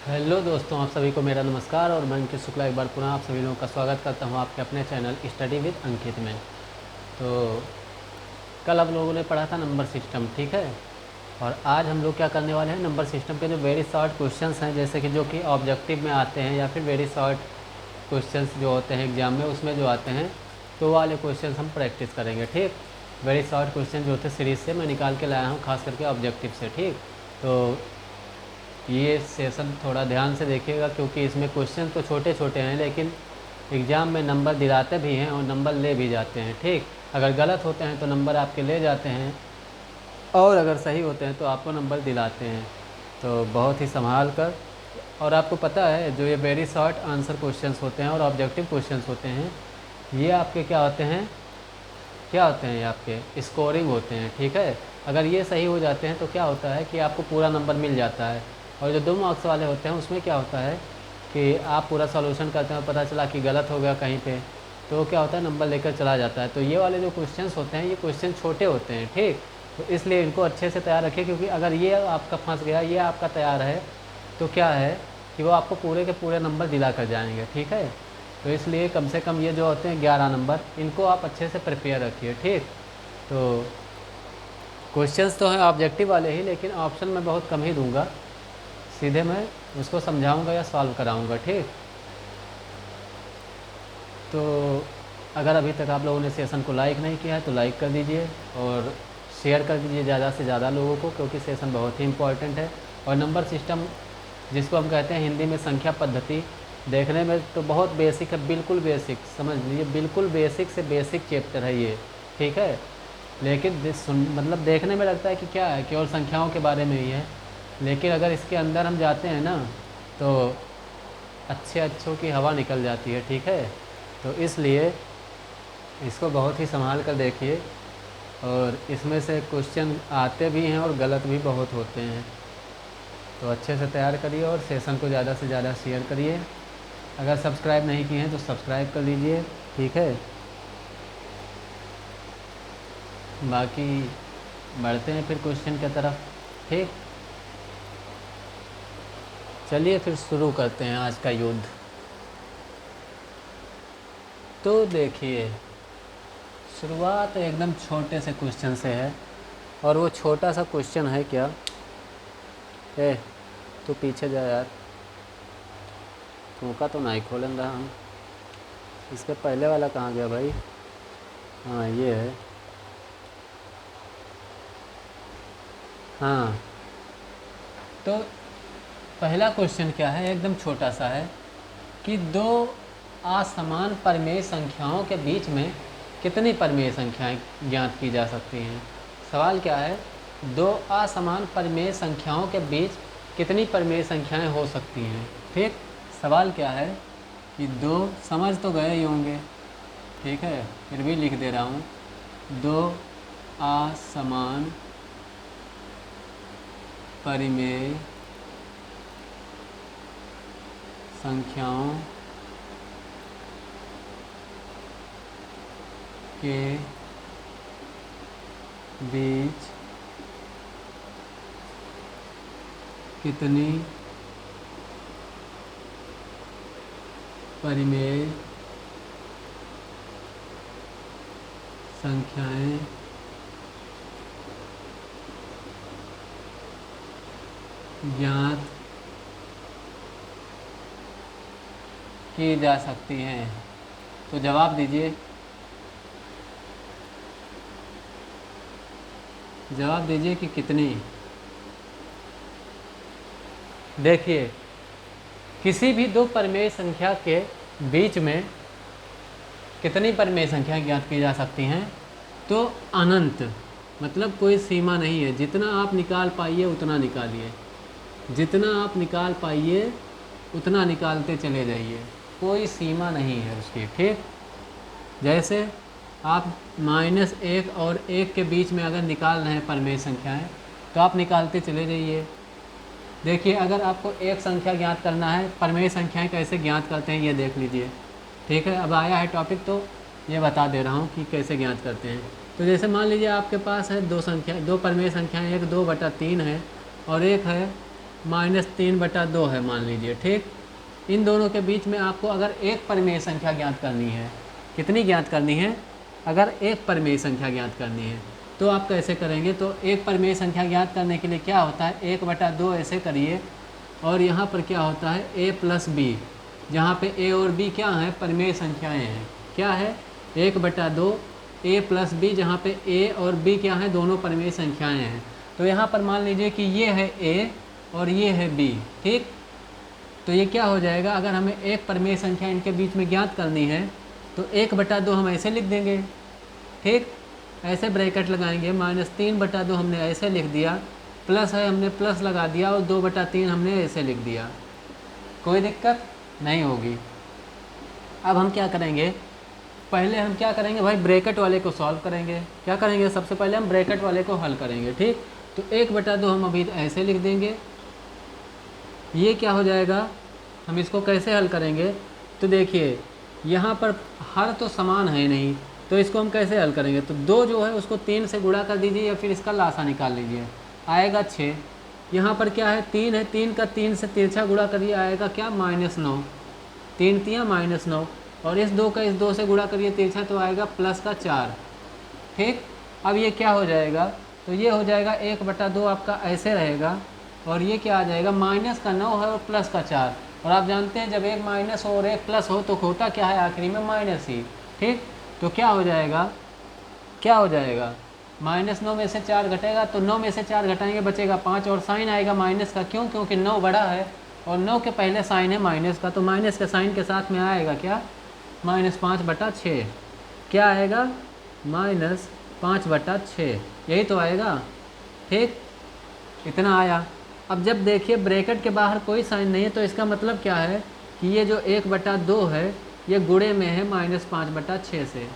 Hello दोस्तों, आप सभी को मेरा नमस्कार और मैं अंकित शुक्ला एक बार पुनः आप सभी लोगों का स्वागत करता हूं आपके अपने चैनल स्टडी विद अंकित में। तो कल आप लोगों ने पढ़ा था नंबर सिस्टम, ठीक है। और आज हम लोग क्या करने वाले हैं, नंबर सिस्टम के जो वेरी शॉर्ट क्वेश्चंस हैं, जैसे कि जो कि ऑब्जेक्टिव में आते हैं या फिर वेरी शॉर्ट क्वेश्चंस जो होते हैं एग्ज़ाम में उसमें जो आते हैं, तो वाले क्वेश्चंस हम प्रैक्टिस करेंगे, ठीक। वेरी शॉर्ट क्वेश्चन जो थे सीरीज़ से मैं निकाल के लाया हूँ, खास करके ऑब्जेक्टिव से, ठीक। तो ये सेशन थोड़ा ध्यान से देखिएगा क्योंकि इसमें क्वेश्चन तो छोटे छोटे हैं लेकिन एग्ज़ाम में नंबर दिलाते भी हैं और नंबर ले भी जाते हैं, ठीक। अगर गलत होते हैं तो नंबर आपके ले जाते हैं और अगर सही होते हैं तो आपको नंबर दिलाते हैं। तो बहुत ही संभाल कर। और आपको पता है जो ये वेरी शॉर्ट आंसर क्वेश्चंस होते हैं और ऑब्जेक्टिव क्वेश्चंस होते हैं, ये आपके क्या होते हैं, ये आपके स्कोरिंग होते हैं, ठीक है। अगर ये सही हो जाते हैं तो क्या होता है कि आपको पूरा नंबर मिल जाता है। और जो 2 मार्क्स वाले होते हैं उसमें क्या होता है कि आप पूरा सॉल्यूशन करते हैं, पता चला कि गलत हो गया कहीं पे, तो क्या होता है नंबर लेकर चला जाता है। तो ये वाले जो क्वेश्चंस होते हैं ये क्वेश्चन छोटे होते हैं, ठीक। तो इसलिए इनको अच्छे से तैयार रखिए क्योंकि अगर ये आपका फंस गया, ये आपका तैयार है, तो क्या है कि वो आपको पूरे के पूरे नंबर दिला कर जाएंगे, ठीक है। तो इसलिए कम से कम ये जो होते हैं 11 नंबर, इनको आप अच्छे से प्रिपेयर रखिए, ठीक। तो क्वेश्चंस तो हैं ऑब्जेक्टिव वाले ही, लेकिन ऑप्शन मैं बहुत कम ही दूंगा, सीधे मैं उसको समझाऊंगा या सॉल्व कराऊंगा, ठीक। तो अगर अभी तक आप लोगों ने सेशन को लाइक नहीं किया है तो लाइक कर दीजिए और शेयर कर दीजिए ज़्यादा से ज़्यादा लोगों को, क्योंकि सेशन बहुत ही इम्पॉर्टेंट है। और नंबर सिस्टम जिसको हम कहते हैं हिंदी में संख्या पद्धति, देखने में तो बहुत बेसिक है, बिल्कुल बेसिक समझ लीजिए, बिल्कुल बेसिक से बेसिक चैप्टर है ये, ठीक है। लेकिन मतलब देखने में लगता है कि क्या है, केवल संख्याओं के बारे में ही है, लेकिन अगर इसके अंदर हम जाते हैं ना तो अच्छों की हवा निकल जाती है, ठीक है। तो इसलिए इसको बहुत ही संभाल कर देखिए। और इसमें से क्वेश्चन आते भी हैं और गलत भी बहुत होते हैं, तो अच्छे से तैयार करिए और सेशन को ज़्यादा से ज़्यादा शेयर करिए। अगर सब्सक्राइब नहीं किए हैं तो सब्सक्राइब कर लीजिए, ठीक है। बाकी बढ़ते हैं फिर क्वेश्चन की तरफ, ठीक। चलिए फिर शुरू करते हैं आज का युद्ध। तो देखिए, शुरुआत एकदम छोटे से क्वेश्चन से है और वो छोटा सा क्वेश्चन है क्या, ए तू पीछे जा यार, तुमका तो नहीं खोलन रहा हम। इसके पहले वाला कहाँ गया भाई, हाँ ये है, हाँ। तो पहला क्वेश्चन क्या है, एकदम छोटा सा है कि दो असमान परिमेय संख्याओं के बीच में कितनी परिमेय संख्याएं ज्ञात की जा सकती हैं। सवाल क्या है, दो असमान परिमेय संख्याओं के बीच कितनी परिमेय संख्याएं हो सकती हैं। ठीक, सवाल क्या है कि दो, समझ तो गए ही होंगे, ठीक है, फिर भी लिख दे रहा हूँ, दो असमान परिमेय संख्याओं के बीच कितनी परिमेय संख्याएं ज्ञात की जा सकती हैं। तो जवाब दीजिए, जवाब दीजिए कि कितनी। देखिए, किसी भी दो परिमेय संख्या के बीच में कितनी परिमेय संख्या ज्ञात की जा सकती हैं, तो अनंत, मतलब कोई सीमा नहीं है, जितना आप निकाल पाइए उतना निकालिए, जितना आप निकाल पाइए उतना निकालते चले जाइए, कोई सीमा नहीं है उसकी, ठीक। जैसे आप -1 और 1 के बीच में अगर निकाल रहे हैं परिमेय संख्याएं, तो आप निकालते चले जाइए। देखिए, अगर आपको एक संख्या ज्ञात करना है, परिमेय संख्याएं कैसे ज्ञात करते हैं ये देख लीजिए, ठीक है। अब आया है टॉपिक तो ये बता दे रहा हूँ कि कैसे ज्ञात करते हैं। तो जैसे मान लीजिए आपके पास है दो परिमेय संख्याएं, एक 2/3 है और एक है -3/2 है मान लीजिए, ठीक। इन दोनों के बीच में आपको अगर एक परिमेय संख्या ज्ञात करनी है, कितनी ज्ञात करनी है, अगर एक परिमेय संख्या ज्ञात करनी है तो आप कैसे करेंगे। तो एक परिमेय संख्या ज्ञात करने के लिए क्या होता है, 1/2 ऐसे करिए और यहाँ पर क्या होता है a + b, जहाँ पे a और b क्या हैं, परिमेय संख्याएं हैं। क्या है, 1/2 a + b, जहाँ पे a और b क्या हैं, दोनों परिमेय संख्याएं हैं। तो यहाँ पर मान लीजिए कि ये है a और ये है b, ठीक। तो ये क्या हो जाएगा, अगर हमें एक परिमेय संख्या इनके बीच में ज्ञात करनी है तो 1/2 हम ऐसे लिख देंगे, ठीक। ऐसे ब्रैकेट लगाएंगे, -3/2 हमने ऐसे लिख दिया, प्लस है हमने प्लस लगा दिया और 2/3 हमने ऐसे लिख दिया, कोई दिक्कत नहीं होगी। अब हम क्या करेंगे, पहले हम क्या करेंगे भाई, ब्रैकेट वाले को सॉल्व करेंगे। क्या करेंगे, सबसे पहले हम ब्रैकेट वाले को हल करेंगे, ठीक। तो 1/2 हम अभी ऐसे लिख देंगे। ये क्या हो जाएगा, हम इसको कैसे हल करेंगे, तो देखिए यहाँ पर हर तो समान है नहीं, तो इसको हम कैसे हल करेंगे। तो 2 जो है उसको 3 से गुणा कर दीजिए या फिर इसका लासा निकाल लीजिए, आएगा 6। यहाँ पर क्या है, 3 है, 3 का 3 से तिरछा गुणा करिए, आएगा क्या, -9, 3 तियाँ -9, और इस 2 का इस 2 से गुणा करिए तिरछा, तो आएगा +4, ठीक। अब ये क्या हो जाएगा, तो ये हो जाएगा 1/2 आपका ऐसे रहेगा, और ये क्या आ जाएगा, -9 है और +4, और आप जानते हैं जब एक माइनस और एक प्लस हो तो होता क्या है, आखिरी में माइनस ही, ठीक। तो क्या हो जाएगा, क्या हो जाएगा, -9 में से 4 घटेगा, तो 9 में से 4 घटाएंगे बचेगा 5, और साइन आएगा माइनस का, क्यों, क्योंकि 9 बड़ा है और 9 के पहले साइन है माइनस का, तो माइनस के साइन के साथ में आएगा क्या, -5/6, क्या आएगा, -5/6, यही तो आएगा, ठीक। इतना आया। अब जब देखिए ब्रैकेट के बाहर कोई साइन नहीं है, तो इसका मतलब क्या है कि ये जो 1/2 है ये गुणे में है -5/6 से,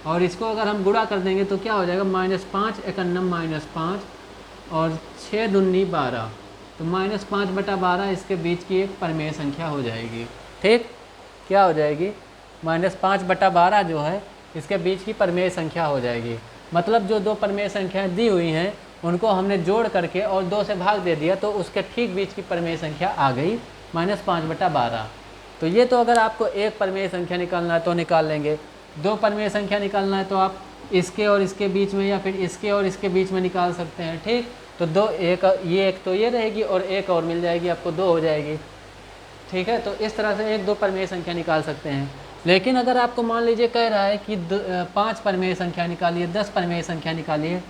और इसको अगर हम गुणा कर देंगे तो क्या हो जाएगा, -5 × 5 और 6 दूनी 12, तो -5/12 इसके बीच की एक परिमेय संख्या हो जाएगी, ठीक। क्या हो जाएगी, -5/12 जो है इसके बीच की परिमेय संख्या हो जाएगी। मतलब जो 2 परिमेय संख्याएं दी हुई हैं उनको हमने जोड़ करके और 2 से भाग दे दिया, तो उसके ठीक बीच की परिमेय संख्या आ गई -5/12। तो ये तो अगर आपको एक परिमेय संख्या निकालना है तो निकाल लेंगे, 2 परिमेय संख्या निकालना है तो आप इसके और इसके बीच में या फिर इसके और इसके बीच में निकाल सकते हैं, ठीक। तो 2 एक तो ये रहेगी और एक और मिल जाएगी आपको, 2 हो जाएगी, ठीक है। तो इस तरह से 1-2 परिमेय संख्या निकाल सकते हैं। लेकिन अगर आपको मान लीजिए कह रहा है कि 5 परिमेय संख्या निकालिए, 10 परिमेय संख्या निकालिए,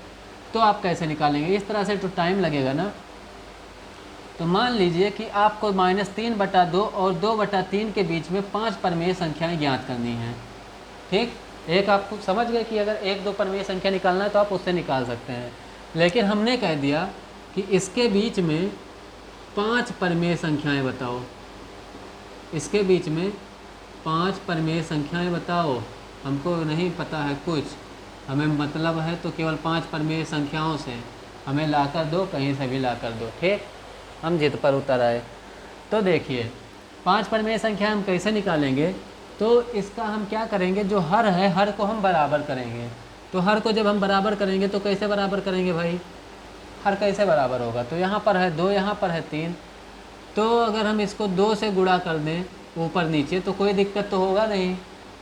तो आप कैसे निकालेंगे, इस तरह से तो टाइम लगेगा ना। तो मान लीजिए कि आपको -3/2 और 2/3 के बीच में 5 परिमेय संख्याएं ज्ञात करनी हैं, ठीक। एक आपको समझ गए कि अगर 1-2 परिमेय संख्या निकालना है तो आप उससे निकाल सकते हैं, लेकिन हमने कह दिया कि इसके बीच में 5 परिमेय संख्याएं बताओ, इसके बीच में 5 परिमेय संख्याएं बताओ। हमको नहीं पता है कुछ, हमें मतलब है तो केवल 5 परिमेय संख्याओं से हमें लाकर दो, कहीं से भी लाकर दो, ठीक। हम जिद पर उतर आए। तो देखिए 5 परिमेय संख्या हम कैसे निकालेंगे, तो इसका हम क्या करेंगे, जो हर है हर को हम बराबर करेंगे। तो हर को जब हम बराबर करेंगे तो कैसे बराबर करेंगे भाई, हर कैसे बराबर होगा, तो यहाँ पर है 2, यहाँ पर है 3, तो अगर हम इसको 2 से गुणा कर दें ऊपर नीचे तो कोई दिक्कत तो होगा नहीं,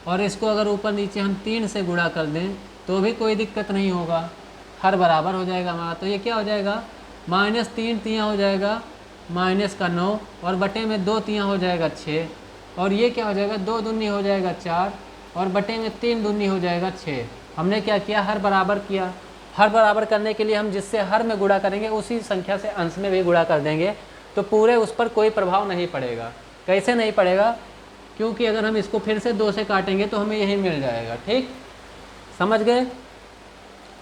और इसको अगर ऊपर नीचे हम 3 से गुणा कर दें तो भी कोई दिक्कत नहीं होगा, हर बराबर हो जाएगा हमारा। तो ये क्या हो जाएगा, -3 तियाँ हो जाएगा -9, और बटे में 2 तियाँ हो जाएगा 6, और ये क्या हो जाएगा, 2 दूनी हो जाएगा 4, और बटे में 3 दूनी हो जाएगा 6। हमने क्या किया, हर बराबर किया। हर बराबर करने के लिए हम जिससे हर में गुणा करेंगे उसी संख्या से अंश में भी गुणा कर देंगे, तो पूरे उस पर कोई प्रभाव नहीं पड़ेगा। कैसे नहीं पड़ेगा, क्योंकि अगर हम इसको फिर से 2 से काटेंगे तो हमें यही मिल जाएगा, ठीक। समझ गए।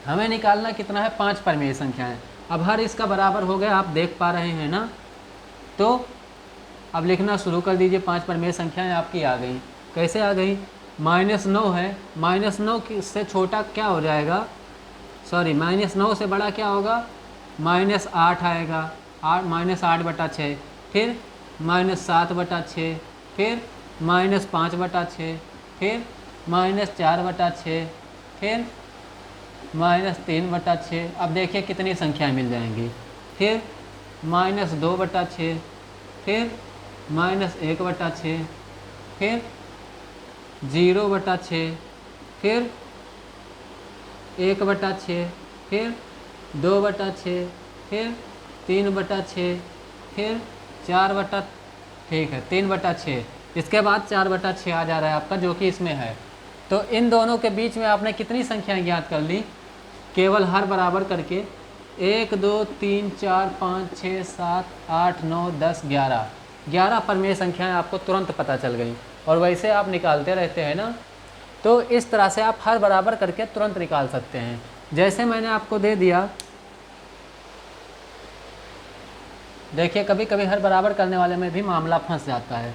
हमें निकालना कितना है, 5 परिमेय संख्याएं। अब हर इसका बराबर हो गया, आप देख पा रहे हैं ना। तो अब लिखना शुरू कर दीजिए, 5 परिमेय संख्याएं आपकी आ गई। कैसे आ गई, -9 है, -9 से छोटा क्या हो जाएगा, सॉरी -9 से बड़ा क्या होगा, -8 आएगा, -8/6, फिर -7/6, फिर -5/6, फिर -4/6, फिर -3/6। अब देखिए कितनी संख्याएं मिल जाएंगी, फिर -2/6, फिर -1/6, फिर 0/6, फिर 1/6, फिर 2/6, फिर 3/6, फिर 4 ठीक है 3/6, इसके बाद 4/6 आ जा रहा है आपका, जो कि इसमें है। तो इन दोनों के बीच में आपने कितनी संख्याएं ज्ञात कर ली, केवल हर बराबर करके 1 2 3 4 5 6 7 8 9 10 11 परमेय संख्याएं आपको तुरंत पता चल गई। और वैसे आप निकालते रहते हैं ना, तो इस तरह से आप हर बराबर करके तुरंत निकाल सकते हैं। जैसे मैंने आपको दे दिया, देखिए कभी कभी हर बराबर करने वाले में भी मामला फंस जाता है।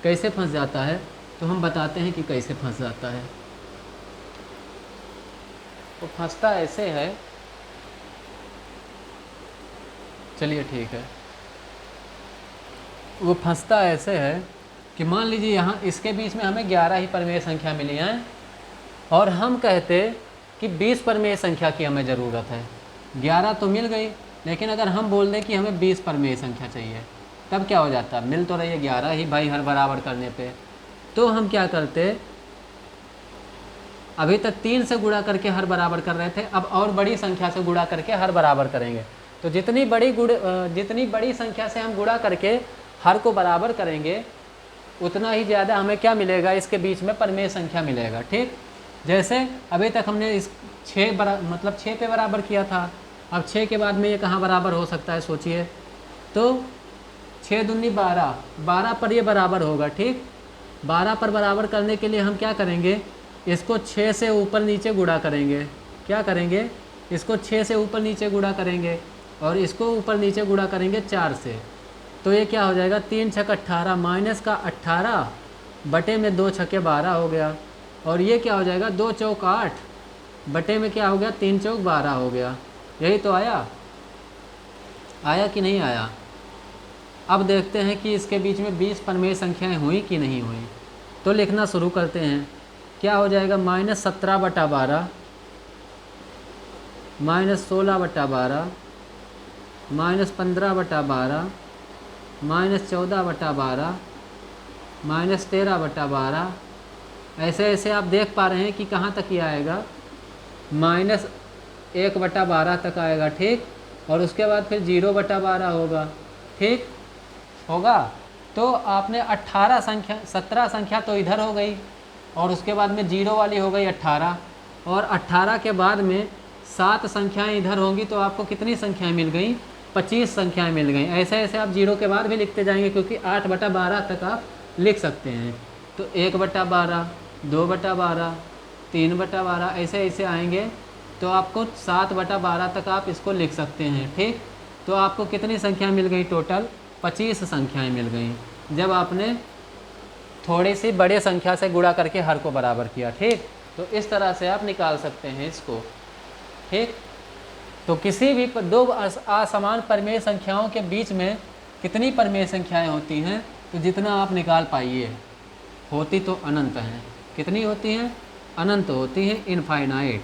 कैसे फंस जाता है, तो हम बताते हैं कि कैसे फंस जाता है। तो फंसता ऐसे है, चलिए ठीक है, वो फंसता ऐसे है कि मान लीजिए यहाँ इसके बीच में हमें 11 ही परमेय संख्या मिली हैं और हम कहते कि 20 परमेय संख्या की हमें ज़रूरत है। 11 तो मिल गई, लेकिन अगर हम बोल दें कि हमें 20 परमेय संख्या चाहिए, तब क्या हो जाता, मिल तो रही है 11 ही भाई हर बराबर करने पे। तो हम क्या करते, अभी तक 3 से गुणा करके हर बराबर कर रहे थे, अब और बड़ी संख्या से गुणा करके हर बराबर करेंगे। तो जितनी बड़ी संख्या से हम गुणा करके हर को बराबर करेंगे, उतना ही ज़्यादा हमें क्या मिलेगा, इसके बीच में परमेय संख्या मिलेगा। ठीक, जैसे अभी तक हमने इस 6 पे बराबर किया था, अब 6 के बाद में ये कहाँ बराबर हो सकता है, सोचिए। तो 6 दूनी 12, 12 पर ये बराबर होगा। ठीक, 12 पर बराबर करने के लिए हम क्या करेंगे, इसको 6 से ऊपर नीचे गुणा करेंगे। क्या करेंगे, इसको 6 से ऊपर नीचे गुणा करेंगे और इसको ऊपर नीचे गुणा करेंगे 4 से। तो ये क्या हो जाएगा, 3 छक 18 माइनस का 18 बटे में 2 छके 12 हो गया। और ये क्या हो जाएगा, 2 चौक 8 बटे में क्या हो गया, 3 चौक 12 हो गया। यही तो आया कि नहीं आया। अब देखते हैं कि इसके बीच में 20 परमेय संख्याएं हुई कि नहीं हुई। तो लिखना शुरू करते हैं। क्या हो जाएगा, -17/12, -16/12, -15/12, -14/12, -13/12। ऐसे ऐसे आप देख पा रहे हैं कि कहाँ तक ये आएगा, -1/12 तक आएगा। ठीक, और उसके बाद फिर 0/12 होगा। ठीक होगा, तो आपने 17 संख्या तो इधर हो गई और उसके बाद में 0 वाली हो गई 18, और 18 के बाद में 7 संख्याएं इधर होंगी, तो आपको कितनी संख्याएं मिल गई, 25 संख्याएं मिल गई। ऐसे ऐसे आप 0 के बाद भी लिखते जाएंगे, क्योंकि 8/12 तक आप लिख सकते हैं। तो 1/12, 2/12, 3/12, ऐसे ऐसे आएंगे, तो आपको 7/12 तक आप इसको लिख सकते हैं। ठीक, तो आपको कितनी संख्या मिल गई, टोटल 25 संख्याएं मिल गई, जब आपने थोड़ी सी बड़े संख्या से गुणा करके हर को बराबर किया। ठीक, तो इस तरह से आप निकाल सकते हैं इसको। ठीक, तो किसी भी दो असमान परमेय संख्याओं के बीच में कितनी परमेय संख्याएं होती हैं, तो जितना आप निकाल पाइए। होती तो अनंत हैं। कितनी होती हैं, अनंत होती हैं, इनफाइनाइट।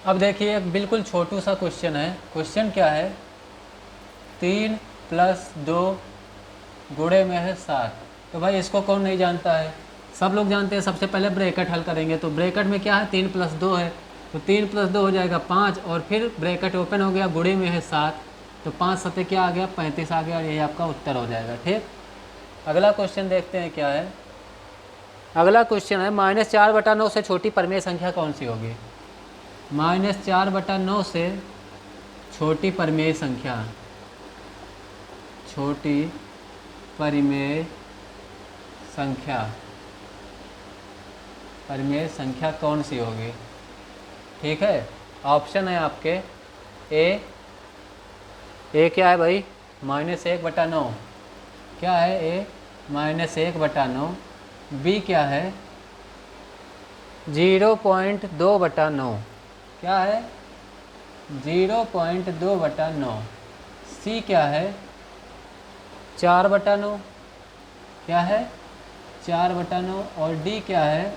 अब देखिए एक बिल्कुल छोटू सा क्वेश्चन है। क्वेश्चन क्या है, 3 + 2 गुणे में है 7। तो भाई इसको कौन नहीं जानता है, सब लोग जानते हैं। सबसे पहले ब्रैकेट हल करेंगे, तो ब्रैकेट में क्या है, 3 + 2 है, तो 3 + 2 हो जाएगा 5, और फिर ब्रैकेट ओपन हो गया, गुणे में है 7, तो 5 सत्ते क्या आ गया, 35 आ गया, और यही आपका उत्तर हो जाएगा। ठीक, अगला क्वेश्चन देखते हैं क्या है। अगला क्वेश्चन है, -4/9 से छोटी परमेय संख्या कौन सी होगी। -4/9 से छोटी परमेय संख्या, छोटी परमेय संख्या कौन सी होगी। ठीक है, ऑप्शन है आपके, ए क्या है भाई, -1/9, क्या है ए, -1/9, बी क्या है, 0.2/9, क्या है 0.2/9। सी क्या है 4/9, क्या है 4/9। और डी क्या है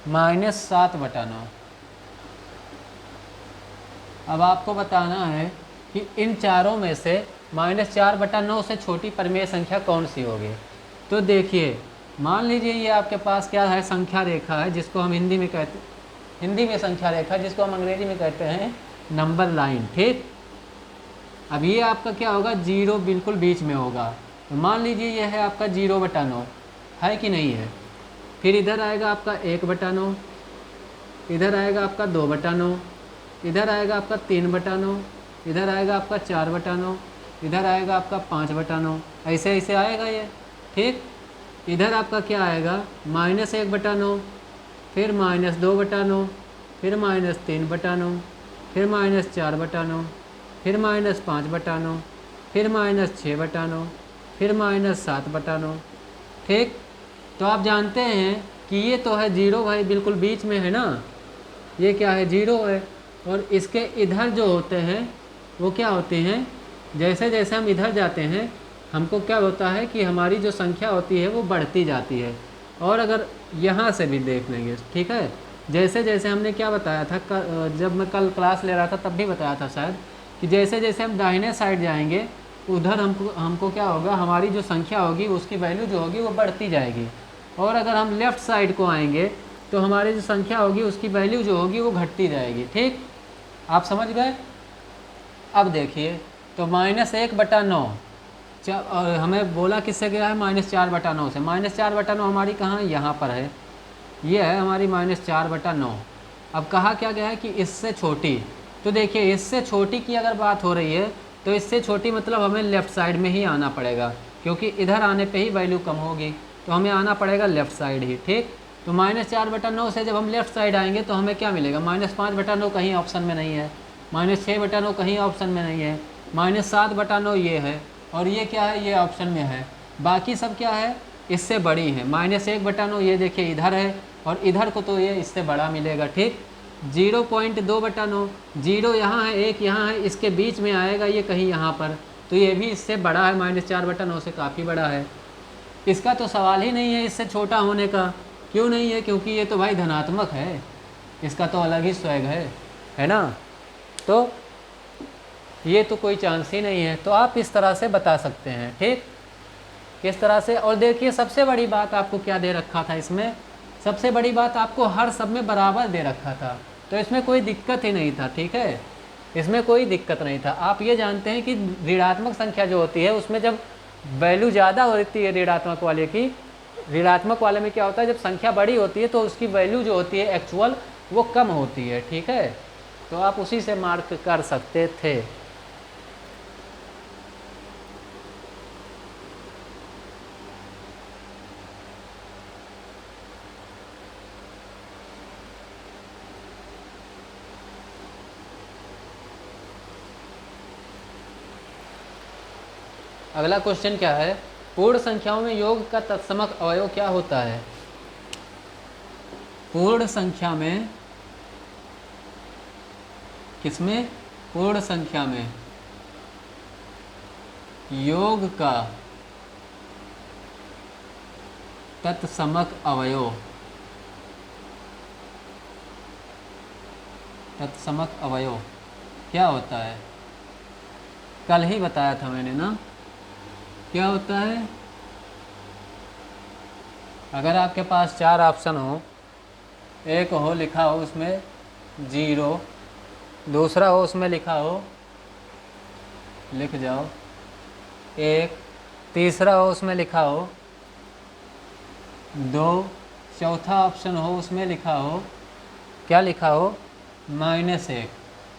-7/9। अब आपको बताना है कि इन चारों में से -4/9 से छोटी परिमेय संख्या कौन सी होगी। तो देखिए, मान लीजिए ये आपके पास क्या है, संख्या रेखा है, जिसको हम हिंदी में संख्या रेखा, जिसको हम अंग्रेजी में कहते हैं नंबर लाइन। ठीक, अब ये आपका क्या होगा, 0 बिल्कुल बीच में होगा। तो मान लीजिए ये है आपका 0/9, है कि नहीं है। फिर इधर आएगा आपका 1/9, इधर आएगा आपका 2/9, इधर आएगा आपका 3/9, इधर आएगा आपका 4/9, इधर आएगा आपका 5/9, ऐसे ऐसे आएगा ये। ठीक, इधर आपका क्या आएगा -1/9, फिर -2/9, फिर -3/9, फिर -4/9, फिर -5/9, फिर -6/9, फिर -7/9। ठीक, तो आप जानते हैं कि ये तो है 0 भाई, बिल्कुल बीच में है ना, ये क्या है 0 है। और इसके इधर जो होते हैं वो क्या होते हैं, जैसे जैसे हम इधर जाते हैं हमको क्या होता है कि हमारी जो संख्या होती है वो बढ़ती जाती है। और अगर यहाँ से भी देख लेंगे, ठीक है, जैसे जैसे हमने क्या बताया था, जब मैं कल क्लास ले रहा था तब भी बताया था शायद, कि जैसे जैसे हम दाहिने साइड जाएंगे उधर हमको क्या होगा, हमारी जो संख्या होगी उसकी वैल्यू जो होगी वो बढ़ती जाएगी। और अगर हम लेफ़्ट साइड को आएंगे तो हमारी जो संख्या होगी उसकी वैल्यू जो होगी वो घटती जाएगी। ठीक, आप समझ गए। अब देखिए, तो -1/9 हमें बोला किससे गया है, -4/9 से। -4/9 हमारी कहाँ है, यहाँ पर है, ये है हमारी -4/9। अब कहा क्या गया है कि इससे छोटी। तो देखिए, इससे छोटी की अगर बात हो रही है तो इससे छोटी मतलब हमें लेफ़्ट साइड में ही आना पड़ेगा, क्योंकि इधर आने पे ही वैल्यू कम होगी, तो हमें आना पड़ेगा लेफ़्ट साइड ही। ठीक, तो -4/9 से जब हम लेफ़्ट साइड आएंगे तो हमें क्या मिलेगा, -5/9 कहीं ऑप्शन में नहीं है, -6/9 कहीं ऑप्शन में नहीं है, -7/9 ये है, और ये क्या है, ये ऑप्शन में है। बाकी सब क्या है, इससे बड़ी है। -1/9 ये देखिए इधर है, और इधर को तो ये इससे बड़ा मिलेगा। ठीक, 0.2/9, 0 यहाँ है, 1 यहाँ है, इसके बीच में आएगा ये कहीं यहाँ पर, तो ये भी इससे बड़ा है, -4/9 से काफ़ी बड़ा है। इसका तो सवाल ही नहीं है इससे छोटा होने का। क्यों नहीं है, क्योंकि ये तो भाई धनात्मक है, इसका तो अलग ही स्वैग है ना। तो ये तो कोई चांस ही नहीं है। तो आप इस तरह से बता सकते हैं। ठीक, किस तरह से। और देखिए, सबसे बड़ी बात आपको क्या दे रखा था इसमें, सबसे बड़ी बात आपको हर सब में बराबर दे रखा था, तो इसमें कोई दिक्कत ही नहीं था। ठीक है, इसमें कोई दिक्कत नहीं था। आप ये जानते हैं कि ऋणात्मक संख्या जो होती है उसमें जब वैल्यू ज़्यादा होती है ऋणात्मक वाले की, ऋणात्मक वाले में क्या होता है, जब संख्या बड़ी होती है तो उसकी वैल्यू जो होती है एक्चुअल वो कम होती है। ठीक है, तो आप उसी से मार्क कर सकते थे। अगला क्वेश्चन क्या है, पूर्ण संख्याओं में योग का तत्समक अवयव क्या होता है। पूर्ण संख्या में, किसमें, पूर्ण संख्या में योग का तत्समक अवयव, तत्समक अवयव क्या होता है। कल ही बताया था मैंने ना, क्या होता है। अगर आपके पास 4 ऑप्शन हो, एक हो लिखा हो उसमें 0, दूसरा हो उसमें लिखा हो, लिख जाओ 1, तीसरा हो उसमें लिखा हो 2, चौथा ऑप्शन हो उसमें लिखा हो, क्या लिखा हो, -1,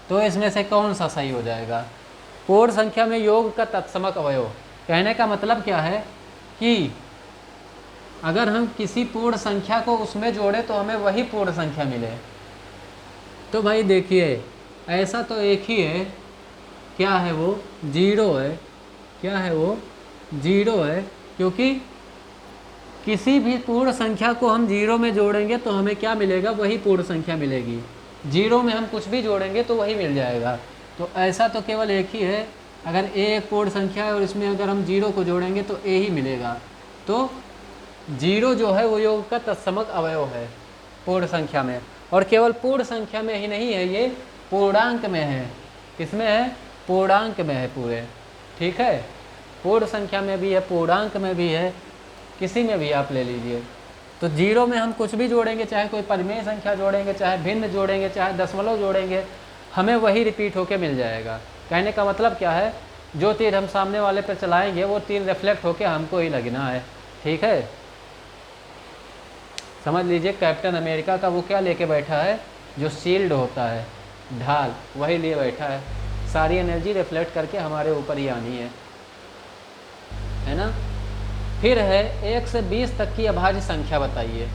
तो इसमें से कौन सा सही हो जाएगा। पूर्ण संख्या में योग का तत्समक अवयव, कहने का मतलब क्या है कि अगर हम किसी पूर्ण संख्या को उसमें जोड़े तो हमें वही पूर्ण संख्या मिले। तो भाई देखिए, ऐसा तो एक ही है, क्या है वो, 0 है। क्या है वो, 0 है, क्योंकि किसी भी पूर्ण संख्या को हम 0 में जोड़ेंगे तो हमें क्या मिलेगा, वही पूर्ण संख्या मिलेगी। जीरो में हम कुछ भी जोड़ेंगे तो वही मिल जाएगा। तो ऐसा तो केवल एक ही है, अगर ए एक पूर्ण संख्या है और इसमें अगर हम जीरो को जोड़ेंगे तो ए ही मिलेगा। तो जीरो जो है वो योग का तत्समक अवयव है पूर्ण संख्या में, और केवल पूर्ण संख्या में ही नहीं है, ये पूर्णांक में है। किसमें है? पूर्णांक में है पूरे। ठीक है, पूर्ण संख्या में भी है, पूर्णांक में भी है, किसी में भी आप ले लीजिए। तो जीरो में हम कुछ भी जोड़ेंगे, चाहे कोई परिमेय संख्या जोड़ेंगे, चाहे भिन्न जोड़ेंगे, चाहे दशमलव जोड़ेंगे, हमें वही रिपीट होके मिल जाएगा। कहने का मतलब क्या है, जो तीर हम सामने वाले पर चलाएंगे वो तीर रिफ्लेक्ट होके हमको ही लगना है। ठीक है, समझ लीजिए कैप्टन अमेरिका का वो क्या लेके बैठा है, जो शील्ड होता है, ढाल, वही लिए बैठा है। सारी एनर्जी रिफ्लेक्ट करके हमारे ऊपर ही आनी है ना। फिर है 1 से 20 तक की अभाज्य संख्या बताइए।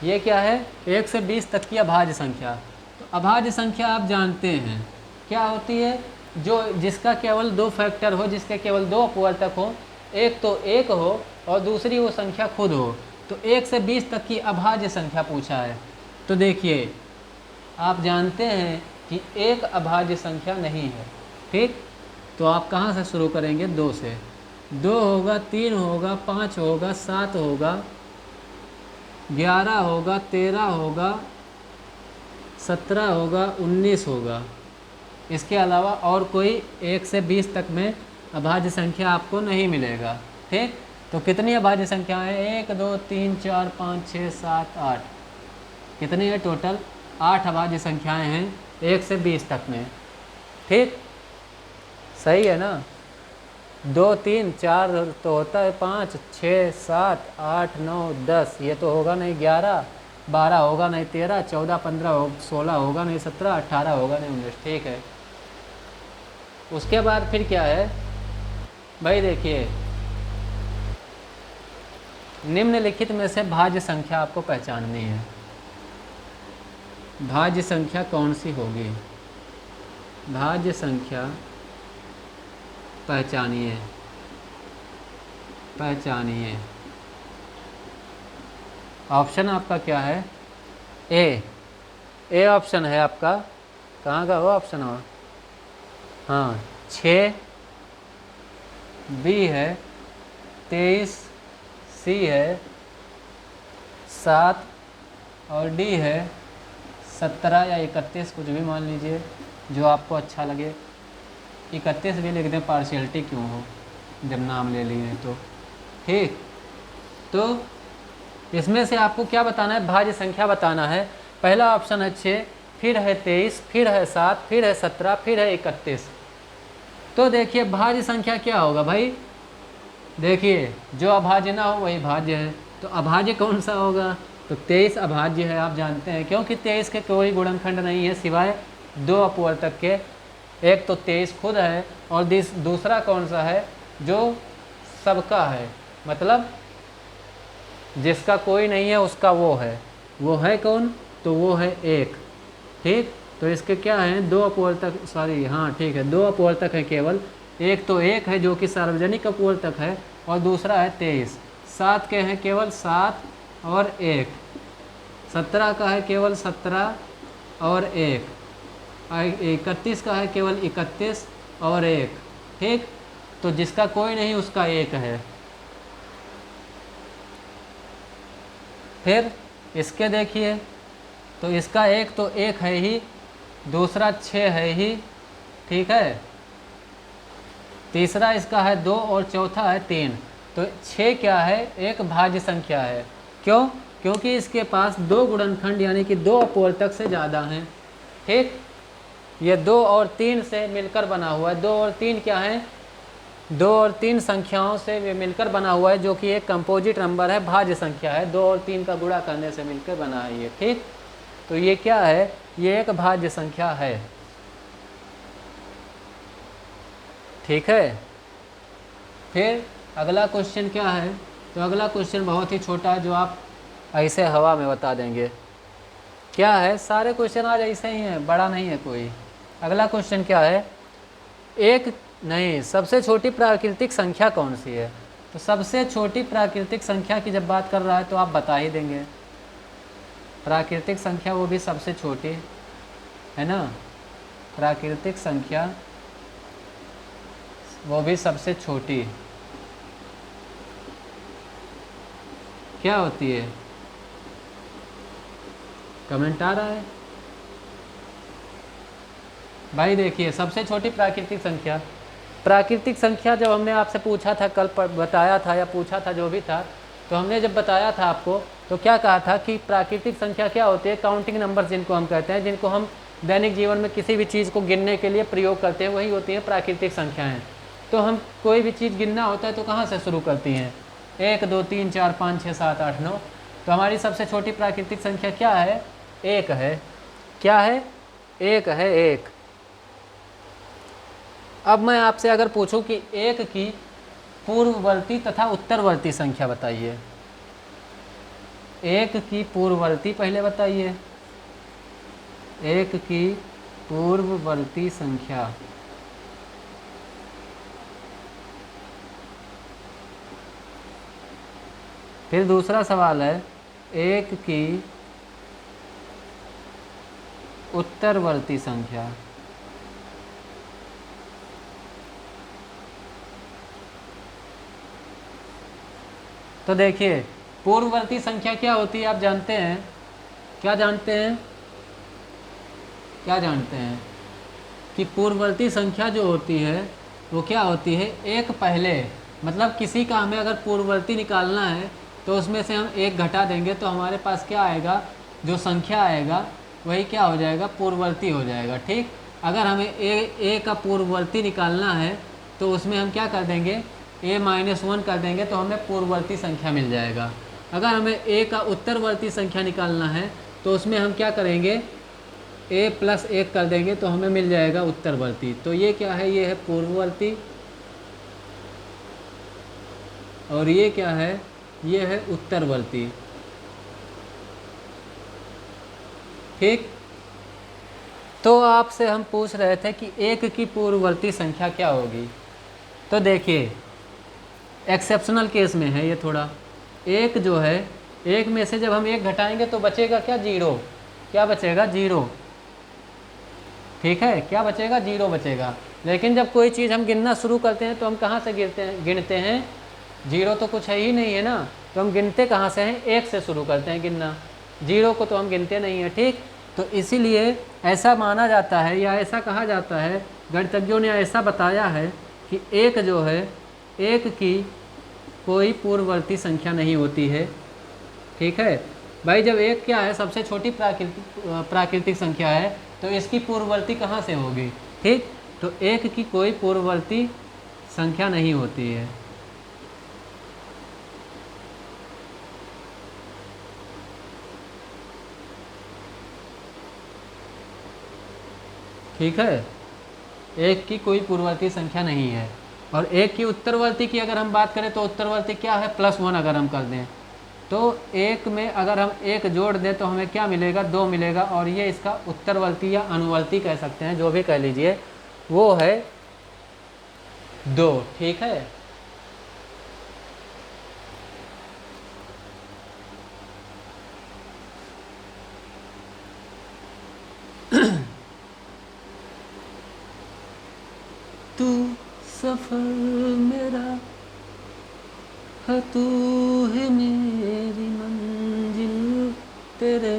ये क्या है? 1 से 20 तक की अभाज्य संख्या। तो अभाज्य संख्या आप जानते हैं क्या होती है, जो जिसका केवल 2 फैक्टर हो, जिसके केवल 2 अपवर्तक हो, एक तो 1 हो और दूसरी वो संख्या खुद हो। तो 1 से 20 तक की अभाज्य संख्या पूछा है। तो देखिए, आप जानते हैं कि एक अभाज्य संख्या नहीं है। ठीक, तो आप कहाँ से शुरू करेंगे? 2 से। 2 होगा, 3 होगा, 5 होगा, 7 होगा, 11 होगा, 13 होगा, 17 होगा, 19 होगा। इसके अलावा और कोई 1 से 20 तक में अभाज्य संख्या आपको नहीं मिलेगा। ठीक, तो कितनी अभाज्य संख्या है? 1 2 3 4 5 6 7 8। कितनी है टोटल? 8 अभाज्य संख्याएं हैं 1 से 20 तक में। ठीक, सही है ना। 2 3 4 तो होता है, 5 6 7 8 9 10, ये तो होगा नहीं 11, 12 होगा नहीं 13, 14 15 16 होगा नहीं 17, 18 होगा नहीं 19। ठीक है, उसके बाद फिर क्या है भाई? देखिए, निम्नलिखित में से भाज्य संख्या आपको पहचाननी है। भाज्य संख्या कौन सी होगी? भाज्य संख्या पहचानिए, पहचानिए। ऑप्शन आपका क्या है? ए ऑप्शन है आपका। कहाँ का वो ऑप्शन हो? हाँ, 6, बी है 23, सी है 7 और डी है 17 या 31, कुछ भी मान लीजिए जो आपको अच्छा लगे। 31 भी लिख दें, पार्शियलिटी क्यों हो जब नाम ले लिए तो। ठीक, तो इसमें से आपको क्या बताना है? भाज्य संख्या बताना है। पहला ऑप्शन है 6, फिर है 23, फिर है 7, फिर है 17, फिर है 31। तो देखिए भाज्य संख्या क्या होगा भाई? देखिए, जो अभाज्य ना हो वही भाज्य है। तो अभाज्य कौन सा होगा? तो 23 अभाज्य है, आप जानते हैं, क्योंकि 23 के कोई गुणनखंड नहीं है सिवाय 2 अपवर्तक के। एक तो 23 खुद है और दूसरा कौन सा है? जो सबका है, मतलब जिसका कोई नहीं है उसका वो है। वो है कौन? तो वो है 1। ठीक, तो इसके क्या हैं? 2 अपवर्तक, सॉरी, हाँ ठीक है, 2 अपवर्तक है केवल। एक तो 1 है जो कि सार्वजनिक अपवर्तक है, और दूसरा है 23। 7 के हैं केवल 7 और 1। 17 का है केवल 17 और 1। 31 का है केवल 31 और 1। ठीक, तो जिसका कोई नहीं उसका 1 है। फिर इसके देखिए, तो इसका 1 तो 1 है ही, दूसरा 6 है ही। ठीक है, तीसरा इसका है 2 और चौथा है 3। तो 6 क्या है? एक भाज्य संख्या है। क्यों? क्योंकि इसके पास 2 गुणनखंड यानी कि 2 अपवर्तक से ज़्यादा हैं। ठीक, ये 2 और 3 से मिलकर बना हुआ है। 2 और 3 क्या है? 2 और 3 संख्याओं से मिलकर बना हुआ है, जो कि एक कंपोजिट नंबर है, भाज्य संख्या है। 2 और 3 का गुणा करने से मिलकर बना है ये। ठीक, तो ये क्या है? ये एक भाज्य संख्या है। ठीक है, फिर अगला क्वेश्चन क्या है? तो अगला क्वेश्चन बहुत ही छोटा है, जो आप ऐसे हवा में बता देंगे। क्या है? सारे क्वेश्चन आज ऐसे ही हैं, बड़ा नहीं है कोई। अगला क्वेश्चन क्या है? एक नहीं, सबसे छोटी प्राकृतिक संख्या कौन सी है? तो सबसे छोटी प्राकृतिक संख्या की जब बात कर रहा है तो आप बता ही देंगे। प्राकृतिक संख्या वो भी सबसे छोटी है ना, प्राकृतिक संख्या वो भी सबसे छोटी क्या होती है? कमेंट आ रहा है भाई? देखिए सबसे छोटी प्राकृतिक संख्या, प्राकृतिक संख्या जब हमने आपसे पूछा था कल बताया था या पूछा था जो भी था, तो हमने जब बताया था आपको तो क्या कहा था कि प्राकृतिक संख्या क्या होती है? काउंटिंग नंबर जिनको हम कहते हैं, जिनको हम दैनिक जीवन में किसी भी चीज़ को गिनने के लिए प्रयोग करते हैं, वही होती है प्राकृतिक संख्याएं। तो हम कोई भी चीज़ गिनना होता है तो कहाँ से शुरू करती हैं? 1 2 3 4 5 6 7 8 9। तो हमारी सबसे छोटी प्राकृतिक संख्या क्या है? 1 है। क्या है? 1 है, 1। अब मैं आपसे अगर पूछूं कि 1 की पूर्ववर्ती तथा उत्तरवर्ती संख्या बताइए। 1 की पूर्ववर्ती पहले बताइए, 1 की पूर्ववर्ती संख्या। फिर दूसरा सवाल है 1 की उत्तरवर्ती संख्या। तो देखिए पूर्ववर्ती संख्या क्या होती है आप जानते हैं? क्या जानते हैं? क्या जानते हैं कि पूर्ववर्ती संख्या जो होती है वो क्या होती है? एक पहले, मतलब किसी का हमें अगर पूर्ववर्ती निकालना है तो उसमें से हम 1 घटा देंगे तो हमारे पास क्या आएगा? जो संख्या आएगा वही क्या हो जाएगा? पूर्ववर्ती हो जाएगा। ठीक, अगर हमें ए का पूर्ववर्ती निकालना है तो उसमें हम क्या कर देंगे? a-1 कर देंगे तो हमें पूर्ववर्ती संख्या मिल जाएगा। अगर हमें a का उत्तरवर्ती संख्या निकालना है तो उसमें हम क्या करेंगे? a+1 कर देंगे तो हमें मिल जाएगा उत्तरवर्ती। तो ये क्या है? ये है पूर्ववर्ती, और ये क्या है? ये है उत्तरवर्ती। ठीक, तो आपसे हम पूछ रहे थे कि 1 की पूर्ववर्ती संख्या क्या होगी। तो देखिए एक्सेप्शनल केस में है ये थोड़ा। 1 जो है, 1 में से जब हम 1 घटाएंगे तो बचेगा क्या? 0। क्या बचेगा? 0। ठीक है, क्या बचेगा? 0 बचेगा। लेकिन जब कोई चीज़ हम गिनना शुरू करते हैं तो हम कहाँ से गिनते हैं? 0 तो कुछ है ही नहीं है ना, तो हम गिनते कहाँ से हैं? 1 से शुरू करते हैं गिनना, 0 को तो हम गिनते नहीं हैं। ठीक, तो इसीलिए ऐसा माना जाता है या ऐसा कहा जाता है, गणितज्ञों ने ऐसा बताया है कि 1 जो है, 1 की कोई पूर्ववर्ती संख्या नहीं होती है। ठीक है भाई, जब 1 क्या है? सबसे छोटी प्राकृतिक संख्या है, तो इसकी पूर्ववर्ती कहाँ से होगी? ठीक, तो 1 की कोई पूर्ववर्ती संख्या नहीं होती है। ठीक है, 1 की कोई पूर्ववर्ती संख्या नहीं है। और 1 की उत्तरवर्ती की अगर हम बात करें तो उत्तरवर्ती क्या है? +1 अगर हम कर दें तो 1 में अगर हम 1 जोड़ दें तो हमें क्या मिलेगा? 2 मिलेगा। और ये इसका उत्तरवर्ती या अनुवर्ती कह सकते हैं, जो भी कह लीजिए, वो है 2। ठीक है, तू सफर मेरा है, तू है मेरी मंजिल, तेरे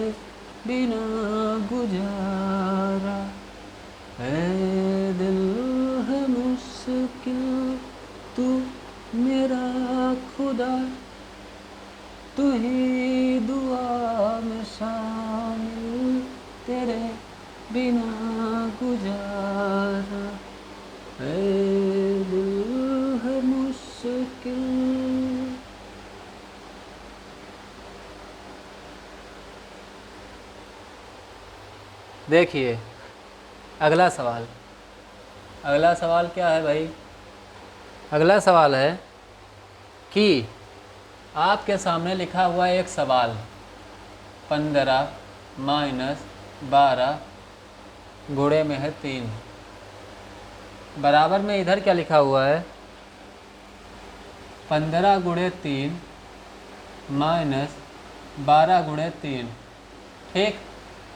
बिना गुजारा है दिल है मुश्किल, तू मेरा खुदा, तू ही दुआ में शामिल, तेरे बिना गुजारा है दिल है मुश्किल। देखिए अगला सवाल, अगला सवाल क्या है भाई? अगला सवाल है कि आपके सामने लिखा हुआ एक सवाल, 15 - 12 गुणे में है 3, बराबर में इधर क्या लिखा हुआ है? 15 × 3 - 12 × 3। ठीक।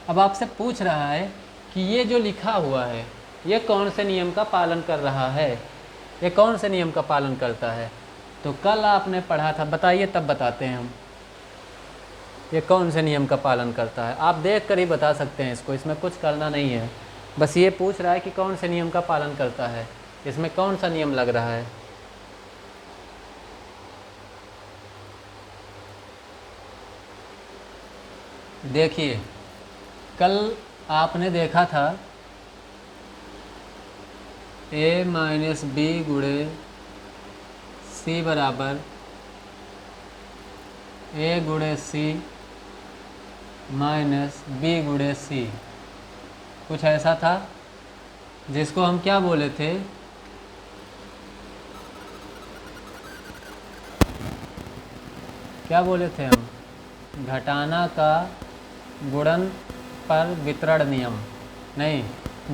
अब आपसे पूछ रहा है कि ये जो लिखा हुआ है ये कौन से नियम का पालन कर रहा है, ये कौन से नियम का पालन करता है। तो कल आपने पढ़ा था, बताइए तब बताते हैं हम, ये कौन से नियम का पालन करता है। आप देख कर ही बता सकते हैं इसको, इसमें कुछ करना नहीं है। बस ये पूछ रहा है कि कौन से नियम का पालन करता है, इसमें कौन सा नियम लग रहा है। देखिए कल आपने देखा था a माइनस बी गुणे सी बराबर a गुणे सी माइनस बी गुणे सी, कुछ ऐसा था जिसको हम क्या बोले थे, क्या बोले थे हम, घटाना का गुणन पर वितरण नियम, नहीं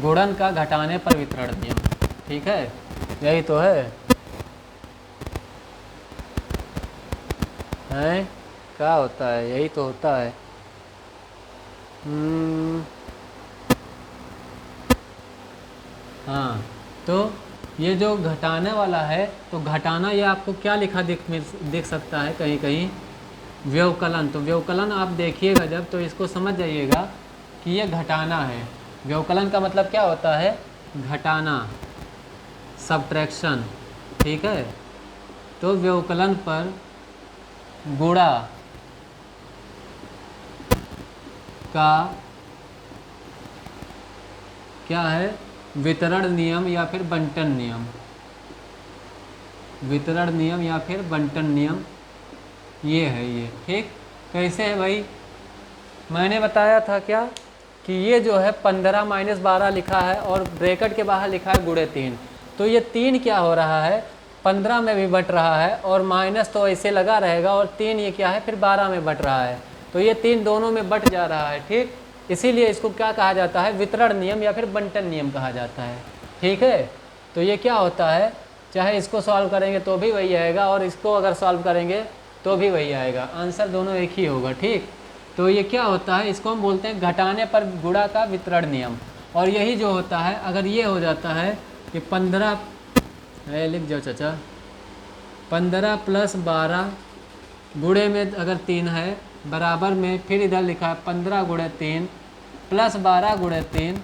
गुणन का घटाने पर वितरण नियम। ठीक है, यही तो है, हैं क्या होता है, यही तो होता है। हाँ, तो ये जो घटाने वाला है, तो घटाना ये आपको क्या लिखा दिख सकता है कहीं कहीं, व्यवकलन। तो व्यवकलन आप देखिएगा जब, तो इसको समझ जाइएगा कि ये घटाना है। व्यवकलन का मतलब क्या होता है, घटाना, सब्ट्रैक्शन। ठीक है, तो व्यवकलन पर गुणा का क्या है, वितरण नियम या फिर बंटन नियम, वितरण नियम या फिर बंटन नियम, ये है ये। ठीक, कैसे है भाई, मैंने बताया था क्या कि ये जो है 15 माइनस 12 लिखा है और ब्रैकेट के बाहर लिखा है गुणे 3, तो ये 3 क्या हो रहा है, 15 में भी बट रहा है और माइनस तो ऐसे लगा रहेगा, और 3 ये क्या है फिर 12 में बट रहा है, तो ये 3 दोनों में बट जा रहा है। ठीक, इसीलिए इसको क्या कहा जाता है, वितरण नियम या फिर बंटन नियम कहा जाता है। ठीक है, तो ये क्या होता है, चाहे इसको सॉल्व करेंगे तो भी वही आएगा और इसको अगर सॉल्व करेंगे तो भी वही आएगा, आंसर दोनों एक ही होगा। ठीक, तो ये क्या होता है, इसको हम बोलते हैं घटाने पर गुणा का वितरण नियम। और यही जो होता है, अगर ये हो जाता है कि 15 लिख जाओ चाचा, 15 प्लस 12 गुणे में अगर 3 है, बराबर में फिर इधर लिखा है 15 गुणे 3 प्लस 12 गुणे 3,